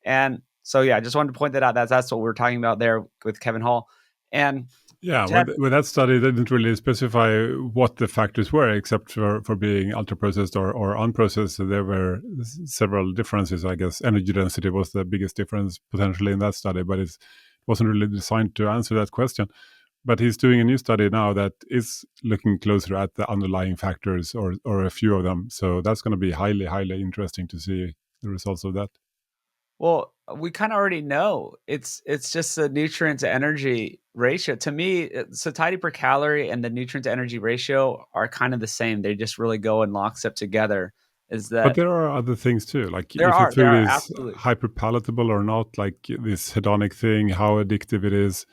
And so, yeah, I just wanted to point that out. That's what we're talking about there with Kevin Hall. And Yeah, Ted, with that study, they didn't really specify what the factors were, except for being ultra processed or unprocessed. So there were several differences. I guess energy density was the biggest difference potentially in that study, but it wasn't really designed to answer that question. But he's doing a new study now that is looking closer at the underlying factors or a few of them. So that's going to be highly, highly interesting to see the results of that. well, we kind of already know it's just the nutrient to energy ratio. To me, satiety per calorie and the nutrient to energy ratio are kind of the same. They just really go in lockstep together. Is But that there are other things too, like there if a are there food are is absolutely. hyper palatable or not, like this hedonic thing, how addictive it is.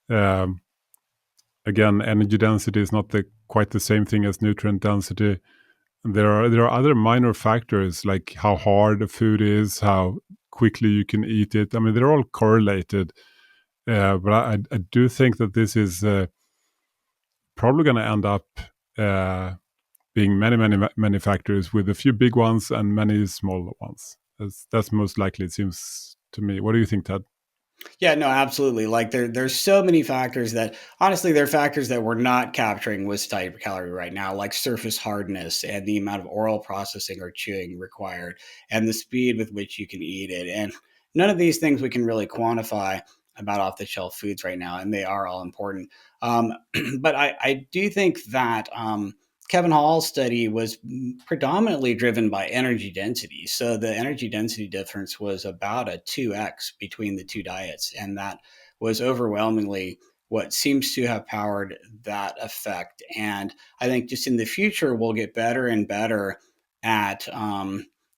Um, Again, energy density is not quite the same thing as nutrient density. There are other minor factors like how hard the food is, how quickly you can eat it. I mean, they're all correlated. But I do think that this is probably going to end up uh, being many, many, many factors with a few big ones and many smaller ones. That's most likely, it seems to me. What do you think, Ted? Yeah, no, absolutely. Like there's so many factors that honestly, there are factors that we're not capturing with satiety per calorie right now, like surface hardness and the amount of oral processing or chewing required, and the speed with which you can eat it. And none of these things we can really quantify about off the shelf foods right now, and they are all important. Um, but I do think that Kevin Hall's study was predominantly driven by energy density. So the energy density difference was about a 2x between the two diets. And that was overwhelmingly what seems to have powered that effect. And I think just in the future, we'll get better and better at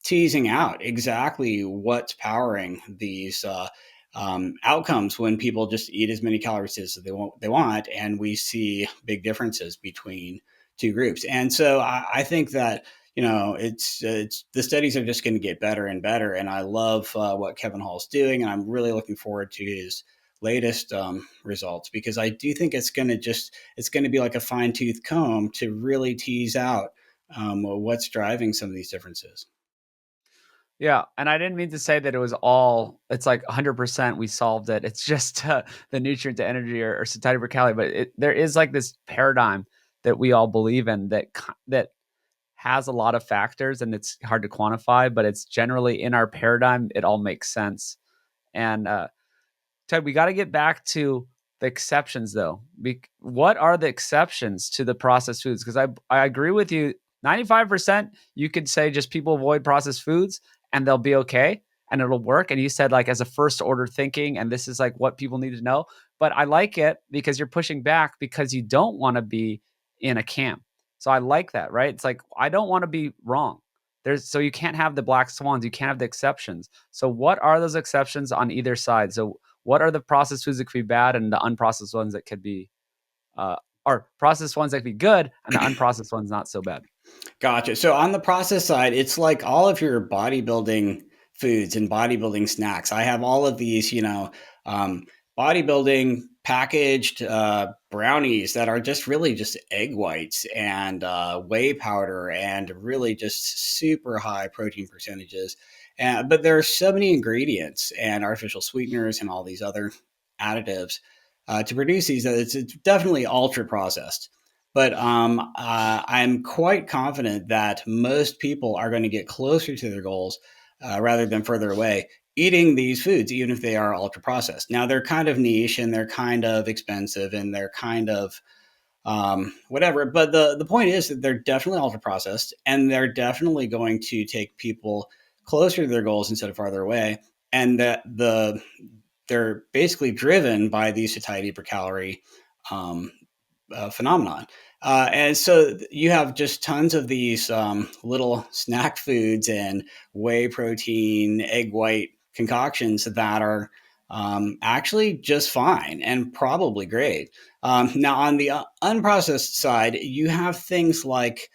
teasing out exactly what's powering these. Outcomes when people just eat as many calories as they want, and we see big differences between two groups. And so I think that it's the studies are just going to get better and better. And I love what Kevin Hall's doing, and I'm really looking forward to his latest results because I do think it's going to be like a fine tooth comb to really tease out what's driving some of these differences. Yeah, and I didn't mean to say that it's like 100% we solved it. It's just the nutrient to energy or satiety per calorie, but there is like this paradigm that we all believe in that has a lot of factors and it's hard to quantify, but it's generally in our paradigm, it all makes sense. And Ted, we got to get back to the exceptions though. What are the exceptions to the processed foods? Because I agree with you. 95% you could say just people avoid processed foods and they'll be okay and it'll work. And you said like as a first order thinking, and this is like what people need to know. But I like it because you're pushing back because you don't want to be in a camp. So I like that, right? It's like I don't want to be wrong. So you can't have the black swans, you can't have the exceptions. So what are those exceptions on either side? So what are the processed foods that could be bad and the unprocessed ones that could be uh or processed ones that could be good and the unprocessed ones not so bad? Gotcha. So on the process side, it's like all of your bodybuilding foods and bodybuilding snacks. I have all of these, um, bodybuilding packaged brownies that are just really just egg whites and whey powder and really just super high protein percentages. But there are so many ingredients and artificial sweeteners and all these other additives to produce these that it's definitely ultra processed. But I'm quite confident that most people are going to get closer to their goals rather than further away eating these foods, even if they are ultra processed. Now, they're kind of niche and they're kind of expensive and they're kind of whatever. But the point is that they're definitely ultra processed and they're definitely going to take people closer to their goals instead of farther away. And that they're basically driven by the satiety per calorie um, phenomenon. And so you have just tons of these little snack foods and whey protein, egg white concoctions that are actually just fine and probably great. Now, on the unprocessed side, you have things like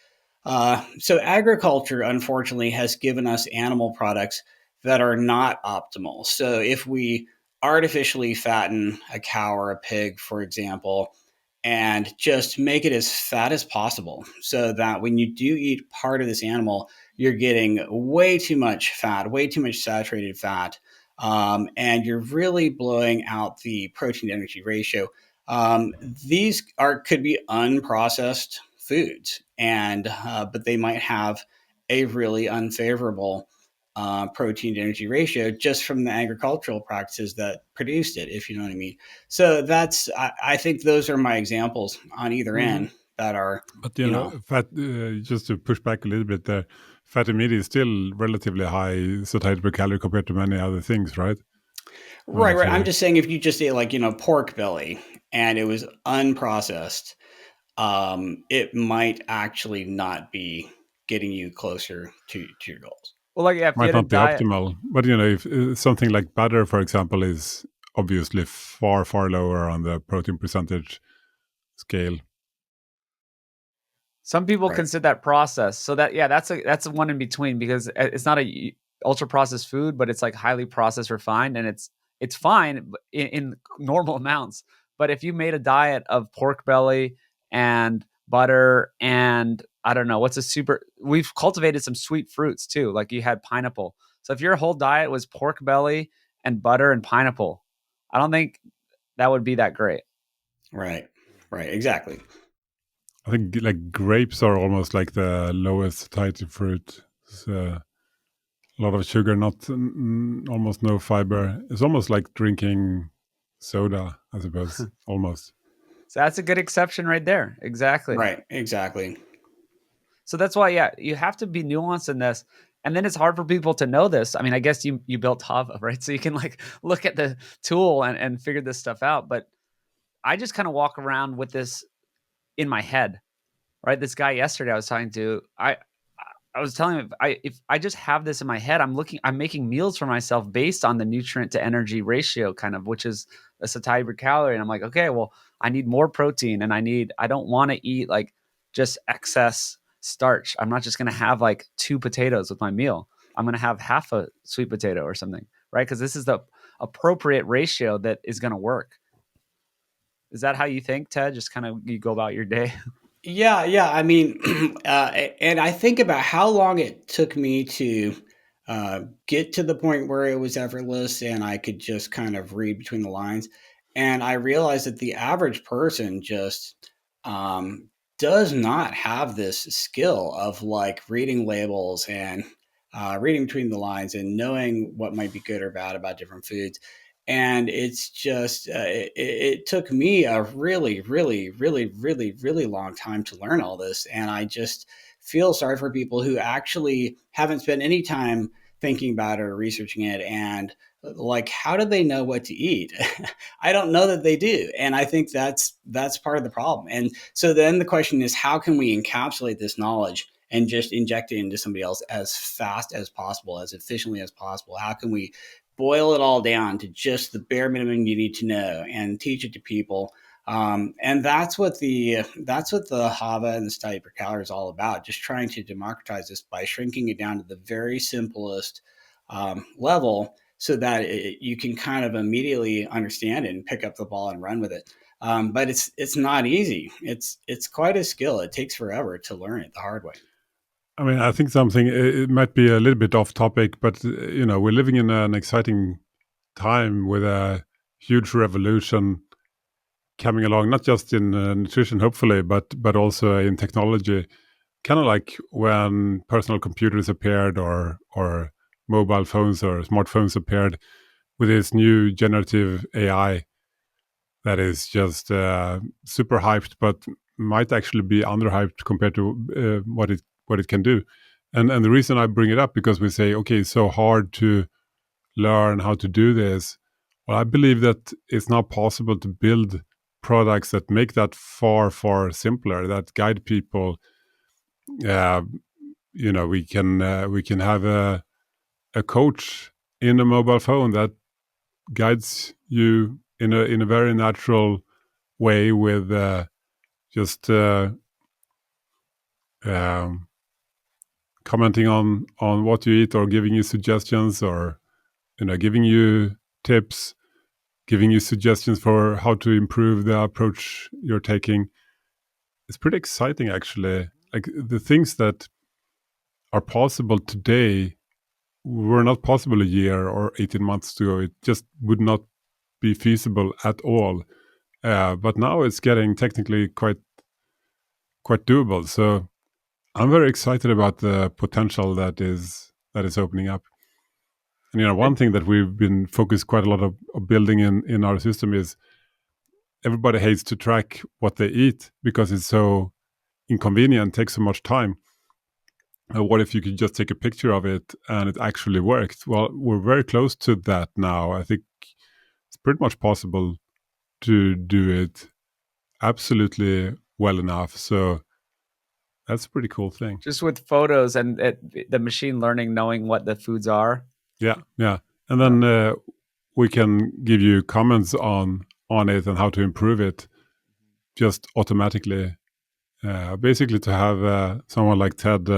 so agriculture, unfortunately, has given us animal products that are not optimal. So if we artificially fatten a cow or a pig, for example, and just make it as fat as possible so that when you do eat part of this animal, you're getting way too much fat, way too much saturated fat, and you're really blowing out the protein to energy ratio. These are could be unprocessed foods, and but they might have a really unfavorable protein to energy ratio just from the agricultural practices that produced it, if you know what I mean. So I think those are my examples on either Mm-hmm. end that are, But you know, fat. Just to push back a little bit there, fatty meat is still relatively high satiety per calorie compared to many other things, right? I mean, right, if right. I'm you just saying if you just ate like, pork belly and it was unprocessed, it might actually not be getting you closer to your goals. Well, like yeah, if you might had a not be diet. optimal, but if something like butter, for example, is obviously far lower on the protein percentage scale. Some people Right. consider that processed. So that's a one in between because it's not a ultra processed food, but it's like highly processed, refined, and it's fine in normal amounts. But if you made a diet of pork belly and butter and I don't know what's a super, we've cultivated some sweet fruits too. Like you had pineapple. So if your whole diet was pork belly and butter and pineapple, I don't think that would be that great. Right. Right. Exactly. I think like grapes are almost like the lowest satiety fruit. It's, a lot of sugar, not almost no fiber. It's almost like drinking soda, I suppose, almost. So that's a good exception right there. Exactly. Right. Exactly. So that's why, yeah, you have to be nuanced in this. And then it's hard for people to know this. I mean, I guess you built Hava, right? So you can like look at the tool and figure this stuff out. But I just kind of walk around with this in my head, right? This guy yesterday I was talking to, I was telling him if I just have this in my head, I'm making meals for myself based on the nutrient to energy ratio, kind of, which is a satiety per calorie. And I'm like, okay, well, I need more protein, and I don't want to eat like just excess starch. I'm not just going to have like 2 potatoes with my meal. I'm going to have half a sweet potato or something, right? Because this is the appropriate ratio that is going to work. Is that how you think, Ted? Just kind of you go about your day? Yeah, yeah. I mean, and I think about how long it took me to get to the point where it was effortless and I could just kind of read between the lines. And I realized that the average person just does not have this skill of like reading labels and reading between the lines and knowing what might be good or bad about different foods. And it's just it took me a really really long time to learn all this, and I just feel sorry for people who actually haven't spent any time thinking about it or researching it. And like, how do they know what to eat? I don't know that they do, and I think that's part of the problem. And so then the question is, how can we encapsulate this knowledge and just inject it into somebody else as fast as possible, as efficiently as possible? How can we boil it all down to just the bare minimum you need to know and teach it to people? And that's what the Hava and the study per calorie is all about. Just trying to democratize this by shrinking it down to the very simplest level, so that you can kind of immediately understand it and pick up the ball and run with it. But it's not easy. It's quite a skill. It takes forever to learn it the hard way. I mean, I think something, it might be a little bit off topic, but we're living in an exciting time with a huge revolution coming along, not just in nutrition, hopefully, but also in technology. Kind of like when personal computers appeared, or mobile phones or smartphones appeared with this new generative AI that is just super hyped, but might actually be underhyped compared to what it can do. And the reason I bring it up, because we say, okay, it's so hard to learn how to do this. Well, I believe that it's now possible to build products that make that far simpler, that guide people. Uh, we can have a coach in a mobile phone that guides you in a very natural way, with just um, commenting on what you eat, or giving you suggestions, or giving you tips, giving you suggestions for how to improve the approach you're taking. It's pretty exciting, actually. Like, the things that are possible today were not possible a year or 18 months ago. It just would not be feasible at all. But now it's getting technically quite doable. So I'm very excited about the potential that is opening up. And one thing that we've been focused quite a lot of building in our system is, everybody hates to track what they eat because it's so inconvenient, takes so much time. What if you could just take a picture of it and it actually worked? Well, we're very close to that now. I think it's pretty much possible to do it absolutely well enough. So that's a pretty cool thing. Just with photos and the machine learning, knowing what the foods are. Yeah. And then we can give you comments on it and how to improve it just automatically. Basically, to have someone like Ted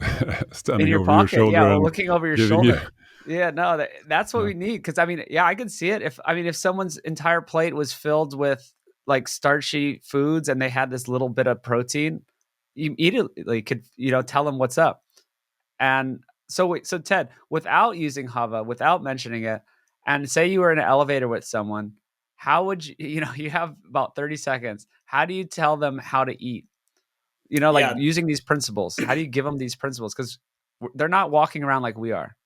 In standing your over your pocket, yeah, shoulder or and looking over your giving you. shoulder. Yeah, no, that's what Yeah. we need. Because I mean, yeah, I can see it. If someone's entire plate was filled with like starchy foods and they had this little bit of protein, you immediately could tell them what's up. And so Ted, without using Hava, without mentioning it, And say you were in an elevator with someone, how would you, you have about 30 seconds. How do you tell them how to eat? Like Yeah, using these principles. How do you give them these principles? Because they're not walking around like we are.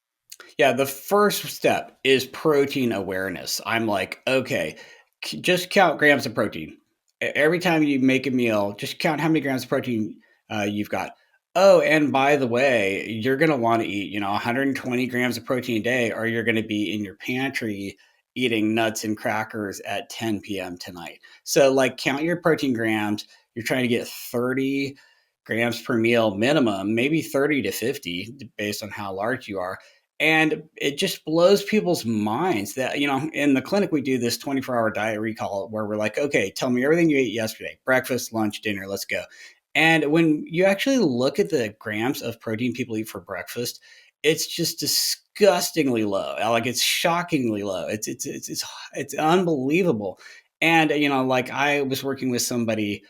Yeah, the first step is protein awareness. I'm like, okay, just count grams of protein. Every time you make a meal, just count how many grams of protein you've got. Oh, and by the way, you're going to want to eat, 120 grams of protein a day, or you're going to be in your pantry eating nuts and crackers at 10 p.m. tonight. So, like, count your protein grams. You're trying to get 30 grams per meal minimum, maybe 30 to 50, based on how large you are. And it just blows people's minds that, in the clinic, we do this 24-hour diet recall where we're like, okay, tell me everything you ate yesterday, breakfast, lunch, dinner, let's go. And when you actually look at the grams of protein people eat for breakfast, it's just disgustingly low. Like, it's shockingly low. It's unbelievable. And, like, I was working with somebody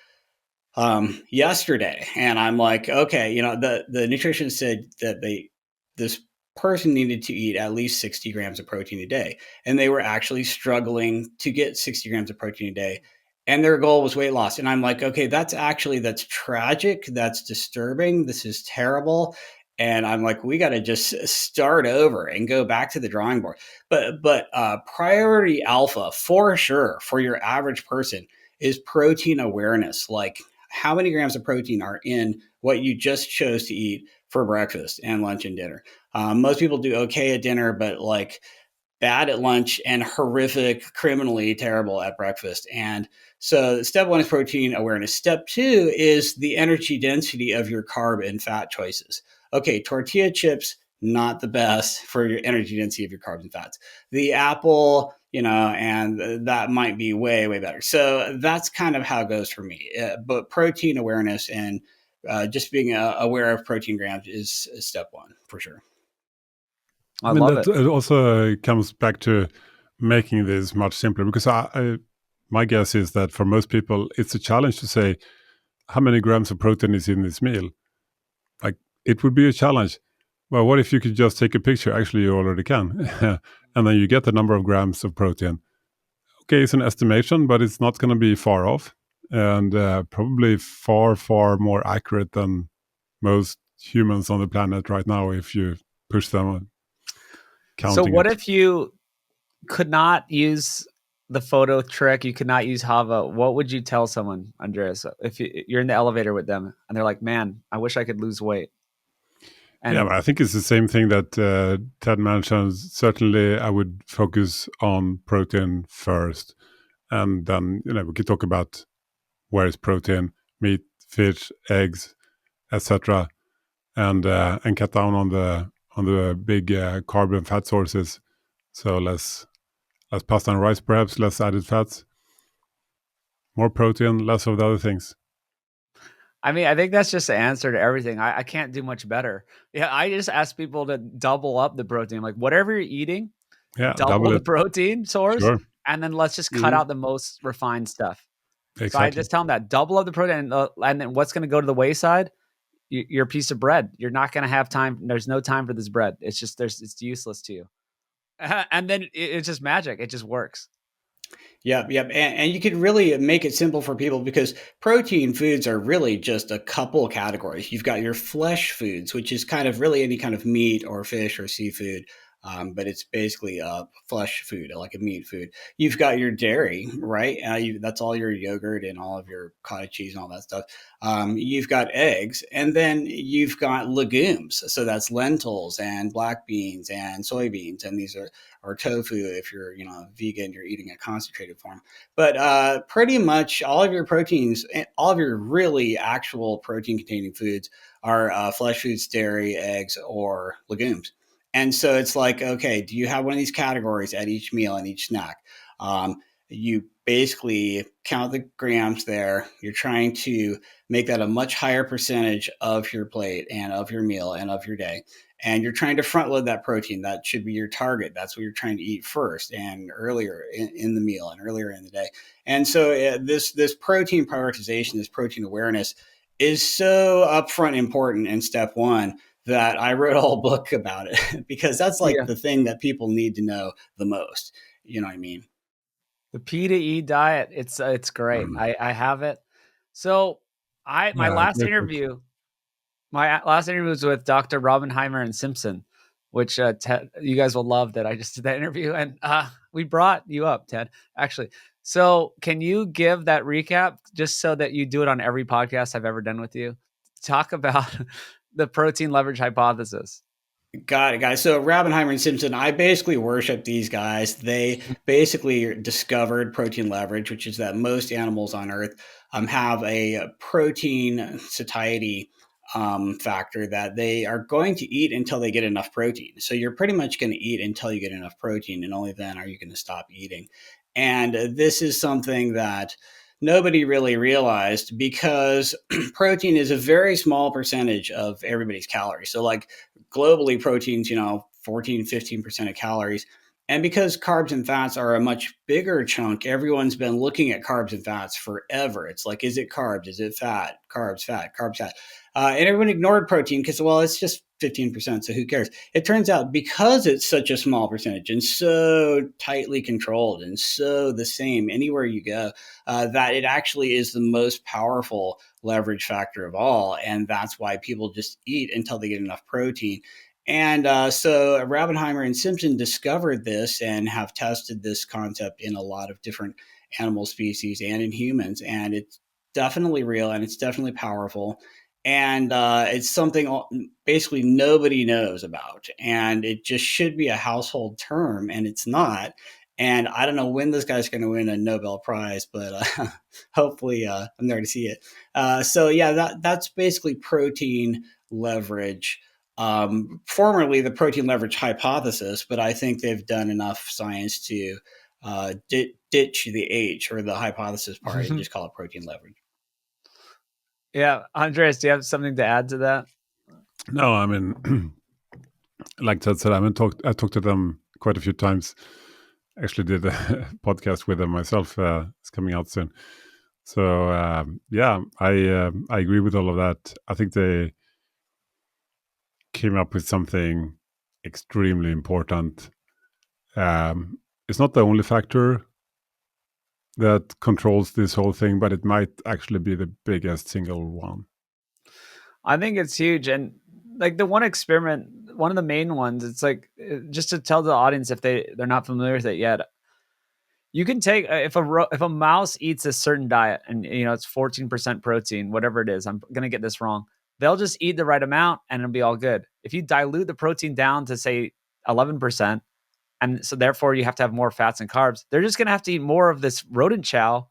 yesterday, and I'm like, okay, the nutritionist said that this person needed to eat at least 60 grams of protein a day, and they were actually struggling to get 60 grams of protein a day, and their goal was weight loss. And I'm like, okay, that's tragic, that's disturbing, this is terrible. And I'm like, we got to just start over and go back to the drawing board. But priority alpha for sure for your average person is protein awareness. Like, how many grams of protein are in what you just chose to eat for breakfast and lunch and dinner. Most people do okay at dinner, but like bad at lunch and horrific, criminally terrible at breakfast. And so step one is protein awareness. Step two is the energy density of your carb and fat choices. Okay, tortilla chips, not the best for your energy density of your carbs and fats. The apple, and that might be way, way better. So that's kind of how it goes for me. But protein awareness and just being aware of protein grams is step one for sure. I mean, love that it. it also comes back to making this much simpler, because my guess is that for most people, it's a challenge to say how many grams of protein is in this meal. Like, it would be a challenge. Well, what if you could just take a picture? Actually, you already can. And then you get the number of grams of protein. Okay, it's an estimation, but it's not going to be far off, and probably far, far more accurate than most humans on the planet right now if you push them on So counting what it. if you could not use the photo trick? You could not use Hava. What would you tell someone, Andreas, if you're in the elevator with them and they're like, "Man, I wish I could lose weight." Yeah, but And I think it's the same thing that Ted mentioned. Certainly, I would focus on protein first, and then we could talk about where is protein, meat, fish, eggs, etc., and cut down on the big carb and fat sources. So less pasta and rice, perhaps less added fats, more protein, less of the other things. I mean, I think that's just the answer to everything. I can't do much better. Yeah, I just ask people to double up the protein. Like, whatever you're eating, Yeah, double double the it. protein source, Sure, and then let's just cut Mm-hmm. out the most refined stuff. So I exactly. just tell them that double up the protein, and then what's going to go to the wayside? Your piece of bread. You're not going to have time. There's no time for this bread. It's just it's useless to you. And then it's just magic. It just works. Yep, yep. And you could really make it simple for people because protein foods are really just a couple of categories. You've got your flesh foods, which is kind of really any kind of meat or fish or seafood, but it's basically a flesh food, like a meat food. You've got your dairy, right? That's all your yogurt and all of your cottage cheese and all that stuff. You've got eggs, and then you've got legumes. So that's lentils and black beans and soybeans, and these are or tofu if you're vegan, you're eating a concentrated form. But pretty much all of your proteins, all of your really actual protein containing foods are flesh foods, dairy, eggs, or legumes. And so it's like, okay, do you have one of these categories at each meal and each snack? You basically count the grams there. You're trying to make that a much higher percentage of your plate and of your meal and of your day. And you're trying to front load that protein. That should be your target. That's what you're trying to eat first and earlier in the meal and earlier in the day. And so this protein prioritization, this protein awareness is so upfront important in step one that I wrote a whole book about it because that's like Yeah. the thing that people need to know the most. You know what I mean? The P to E diet, it's great. Mm. I have it. So I my Yeah, last great book. interview My last interview was with Dr. Robbenheimer and Simpson, which Ted, you guys will love that I just did that interview, and we brought you up, Ted. Actually, so can you give that recap just so that you do it on every podcast I've ever done with you? Talk about the protein leverage hypothesis. Got it, guys. So Rappenheimer and Simpson, I basically worship these guys. They basically discovered protein leverage, which is that most animals on Earth have a protein satiety factor that they are going to eat until they get enough protein. So you're pretty much going to eat until you get enough protein, and only then are you going to stop eating. And this is something that nobody really realized because protein is a very small percentage of everybody's calories. So like globally proteins, 14, 15% of calories. And because carbs and fats are a much bigger chunk, everyone's been looking at carbs and fats forever. It's like, is it carbs? Is it fat? Carbs, fat, carbs, fat. And everyone ignored protein because, well, it's just 15%, so who cares? It turns out because it's such a small percentage and so tightly controlled and so the same anywhere you go, that it actually is the most powerful leverage factor of all. And that's why people just eat until they get enough protein. And so Rabenheimer and Simpson discovered this and have tested this concept in a lot of different animal species and in humans. And it's definitely real and it's definitely powerful. And it's something basically nobody knows about. And it just should be a household term, and it's not. And I don't know when this guy's going to win a Nobel Prize, but hopefully I'm there to see it. So yeah, that's basically protein leverage. Formerly the protein leverage hypothesis, but I think they've done enough science to ditch the H or the hypothesis part and just call it protein leverage. Yeah, Andreas, do you have something to add to that? No, I mean, like Ted said, I talked to them quite a few times. Actually, did a podcast with them myself. It's coming out soon. So yeah, I agree with all of that. I think they came up with something extremely important. It's not the only factor that controls this whole thing, but it might actually be the biggest single one. I think it's huge. And like the one experiment, one of the main ones, it's like just to tell the audience if they're not familiar with it yet. You can take if a mouse eats a certain diet and it's 14% protein, whatever it is. I'm gonna get this wrong. They'll just eat the right amount and it'll be all good. If you dilute the protein down to say 11%, and so therefore you have to have more fats and carbs, they're just gonna have to eat more of this rodent chow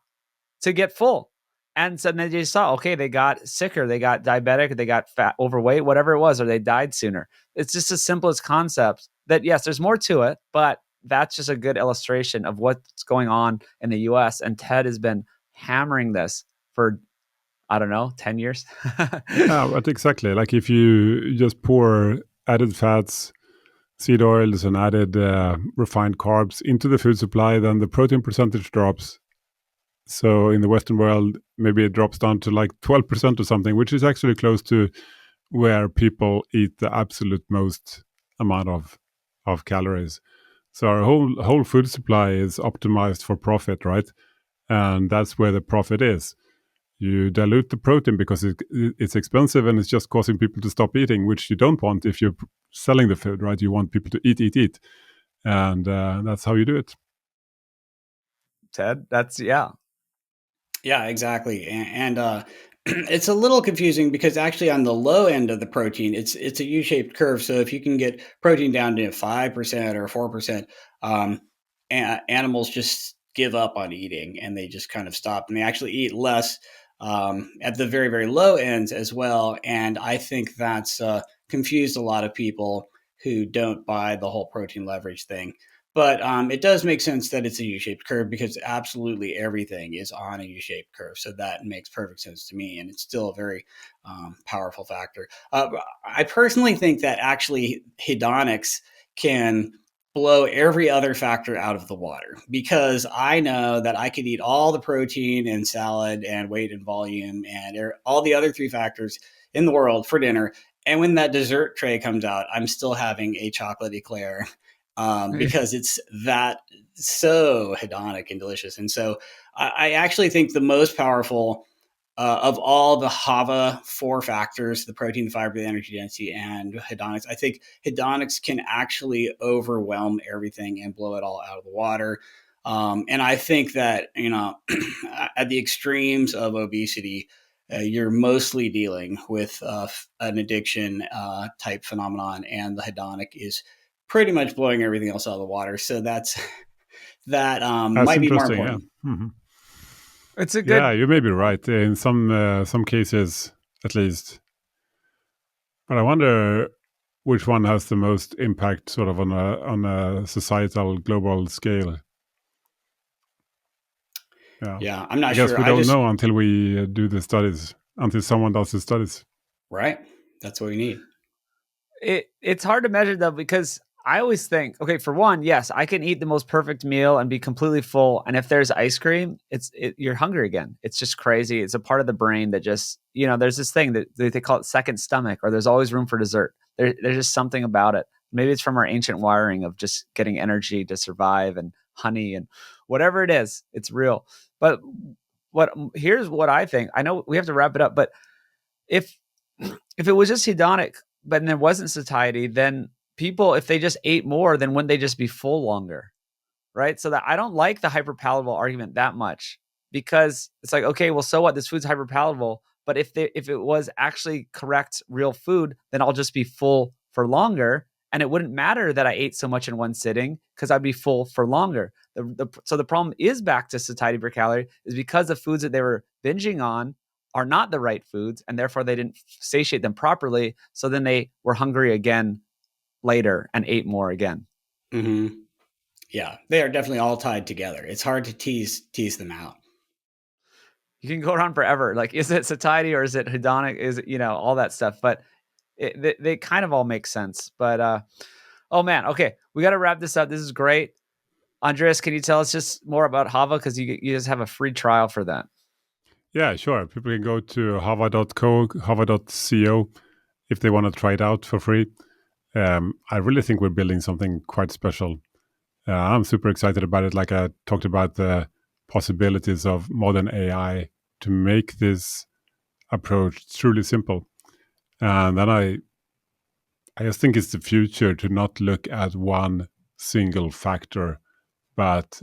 to get full. And so then they saw, okay, they got sicker, they got diabetic, they got fat, overweight, whatever it was, or they died sooner. It's just as simple as concepts that, yes, there's more to it, but that's just a good illustration of what's going on in the US. And Ted has been hammering this for, I don't know, 10 years. Yeah, but exactly. Like if you just pour added fats, seed oils, and added refined carbs into the food supply, then the protein percentage drops. So in the Western world, maybe it drops down to like 12% or something, which is actually close to where people eat the absolute most amount of calories. So our whole food supply is optimized for profit, right? And that's where the profit is. You dilute the protein because it's expensive and it's just causing people to stop eating, which you don't want if you're selling the food, right? You want people to eat, and that's how you do it. Ted, that's, yeah. Yeah, exactly. And it's a little confusing because actually on the low end of the protein, it's a U-shaped curve. So if you can get protein down to 5% or 4%, animals just give up on eating and they just kind of stop and they actually eat less at the very, very low ends as well. And I think that's confused a lot of people who don't buy the whole protein leverage thing. But it does make sense that it's a U-shaped curve because absolutely everything is on a U-shaped curve. So that makes perfect sense to me. And it's still a very powerful factor. I personally think that actually hedonics can blow every other factor out of the water because I know that I could eat all the protein and salad and weight and volume and all the other three factors in the world for dinner And when that dessert tray comes out, I'm still having a chocolate eclair because it's that so hedonic and delicious. And so I actually think the most powerful of all the HAVA four factors, the protein, the fiber, the energy density, and hedonics, I think hedonics can actually overwhelm everything and blow it all out of the water. And I think that, at the extremes of obesity, you're mostly dealing with an addiction type phenomenon, and the hedonic is pretty much blowing everything else out of the water. So that That's might be more interesting. Yeah. important. Hmm. It's a Yeah, good. you may be right in some cases, at least. But I wonder which one has the most impact, sort of on a societal global scale. Yeah, Yeah, I'm I not guess sure. we don't know until we do the studies, until someone does the studies. Right. That's what we need. It's hard to measure though, because I always think, okay, for one, yes, I can eat the most perfect meal and be completely full, and if there's ice cream, you're hungry again. It's just crazy. It's a part of the brain that just, there's this thing that they call it second stomach, or there's always room for dessert. There's just something about it. Maybe it's from our ancient wiring of just getting energy to survive, and honey and whatever it is, it's real. But here's what I think. I know we have to wrap it up, but if if it was just hedonic, but there wasn't satiety, then people, if they just ate more, then wouldn't they just be full longer? Right. So that I don't like the hyperpalatable argument that much, because it's like, okay, well, so what? This food's hyperpalatable. But if it was actually correct, real food, then I'll just be full for longer. And it wouldn't matter that I ate so much in one sitting, because I'd be full for longer. So the problem is back to satiety per calorie, is because the foods that they were binging on are not the right foods, and therefore they didn't satiate them properly. So then they were hungry again later and ate more again. Mm-hmm. Yeah, they are definitely all tied together. It's hard to tease them out. You can go around forever. Like, is it satiety or is it hedonic? Is it, all that stuff? But they kind of all make sense. But oh man, okay, we got to wrap this up. This is great. Andreas, can you tell us just more about Hava? Because you just have a free trial for that. Yeah, sure. People can go to hava.co if they want to try it out for free. I really think we're building something quite special. I'm super excited about it. Like I talked about the possibilities of modern AI to make this approach truly simple. And then I just think it's the future to not look at one single factor, but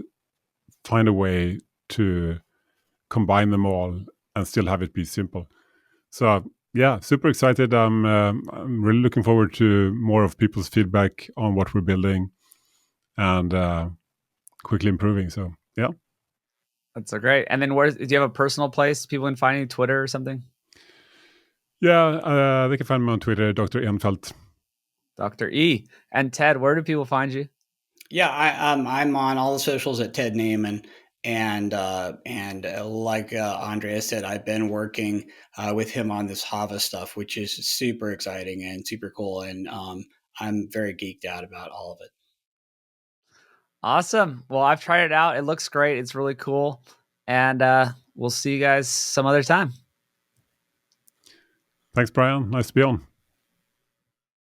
find a way to combine them all and still have it be simple. So yeah, super excited. I'm really looking forward to more of people's feedback on what we're building and quickly improving. So yeah. That's so great. And then do you have a personal place people can find you, Twitter or something? Yeah, they can find me on Twitter, Dr. Eenfeldt. Dr. E. And Ted, where do people find you? Yeah, I'm on all the socials at Ted Naiman, and like Andrea said, I've been working with him on this Hava stuff, which is super exciting and super cool, and I'm very geeked out about all of it. Awesome. Well, I've tried it out. It looks great. It's really cool. And we'll see you guys some other time. Thanks, Brian. Nice to be on.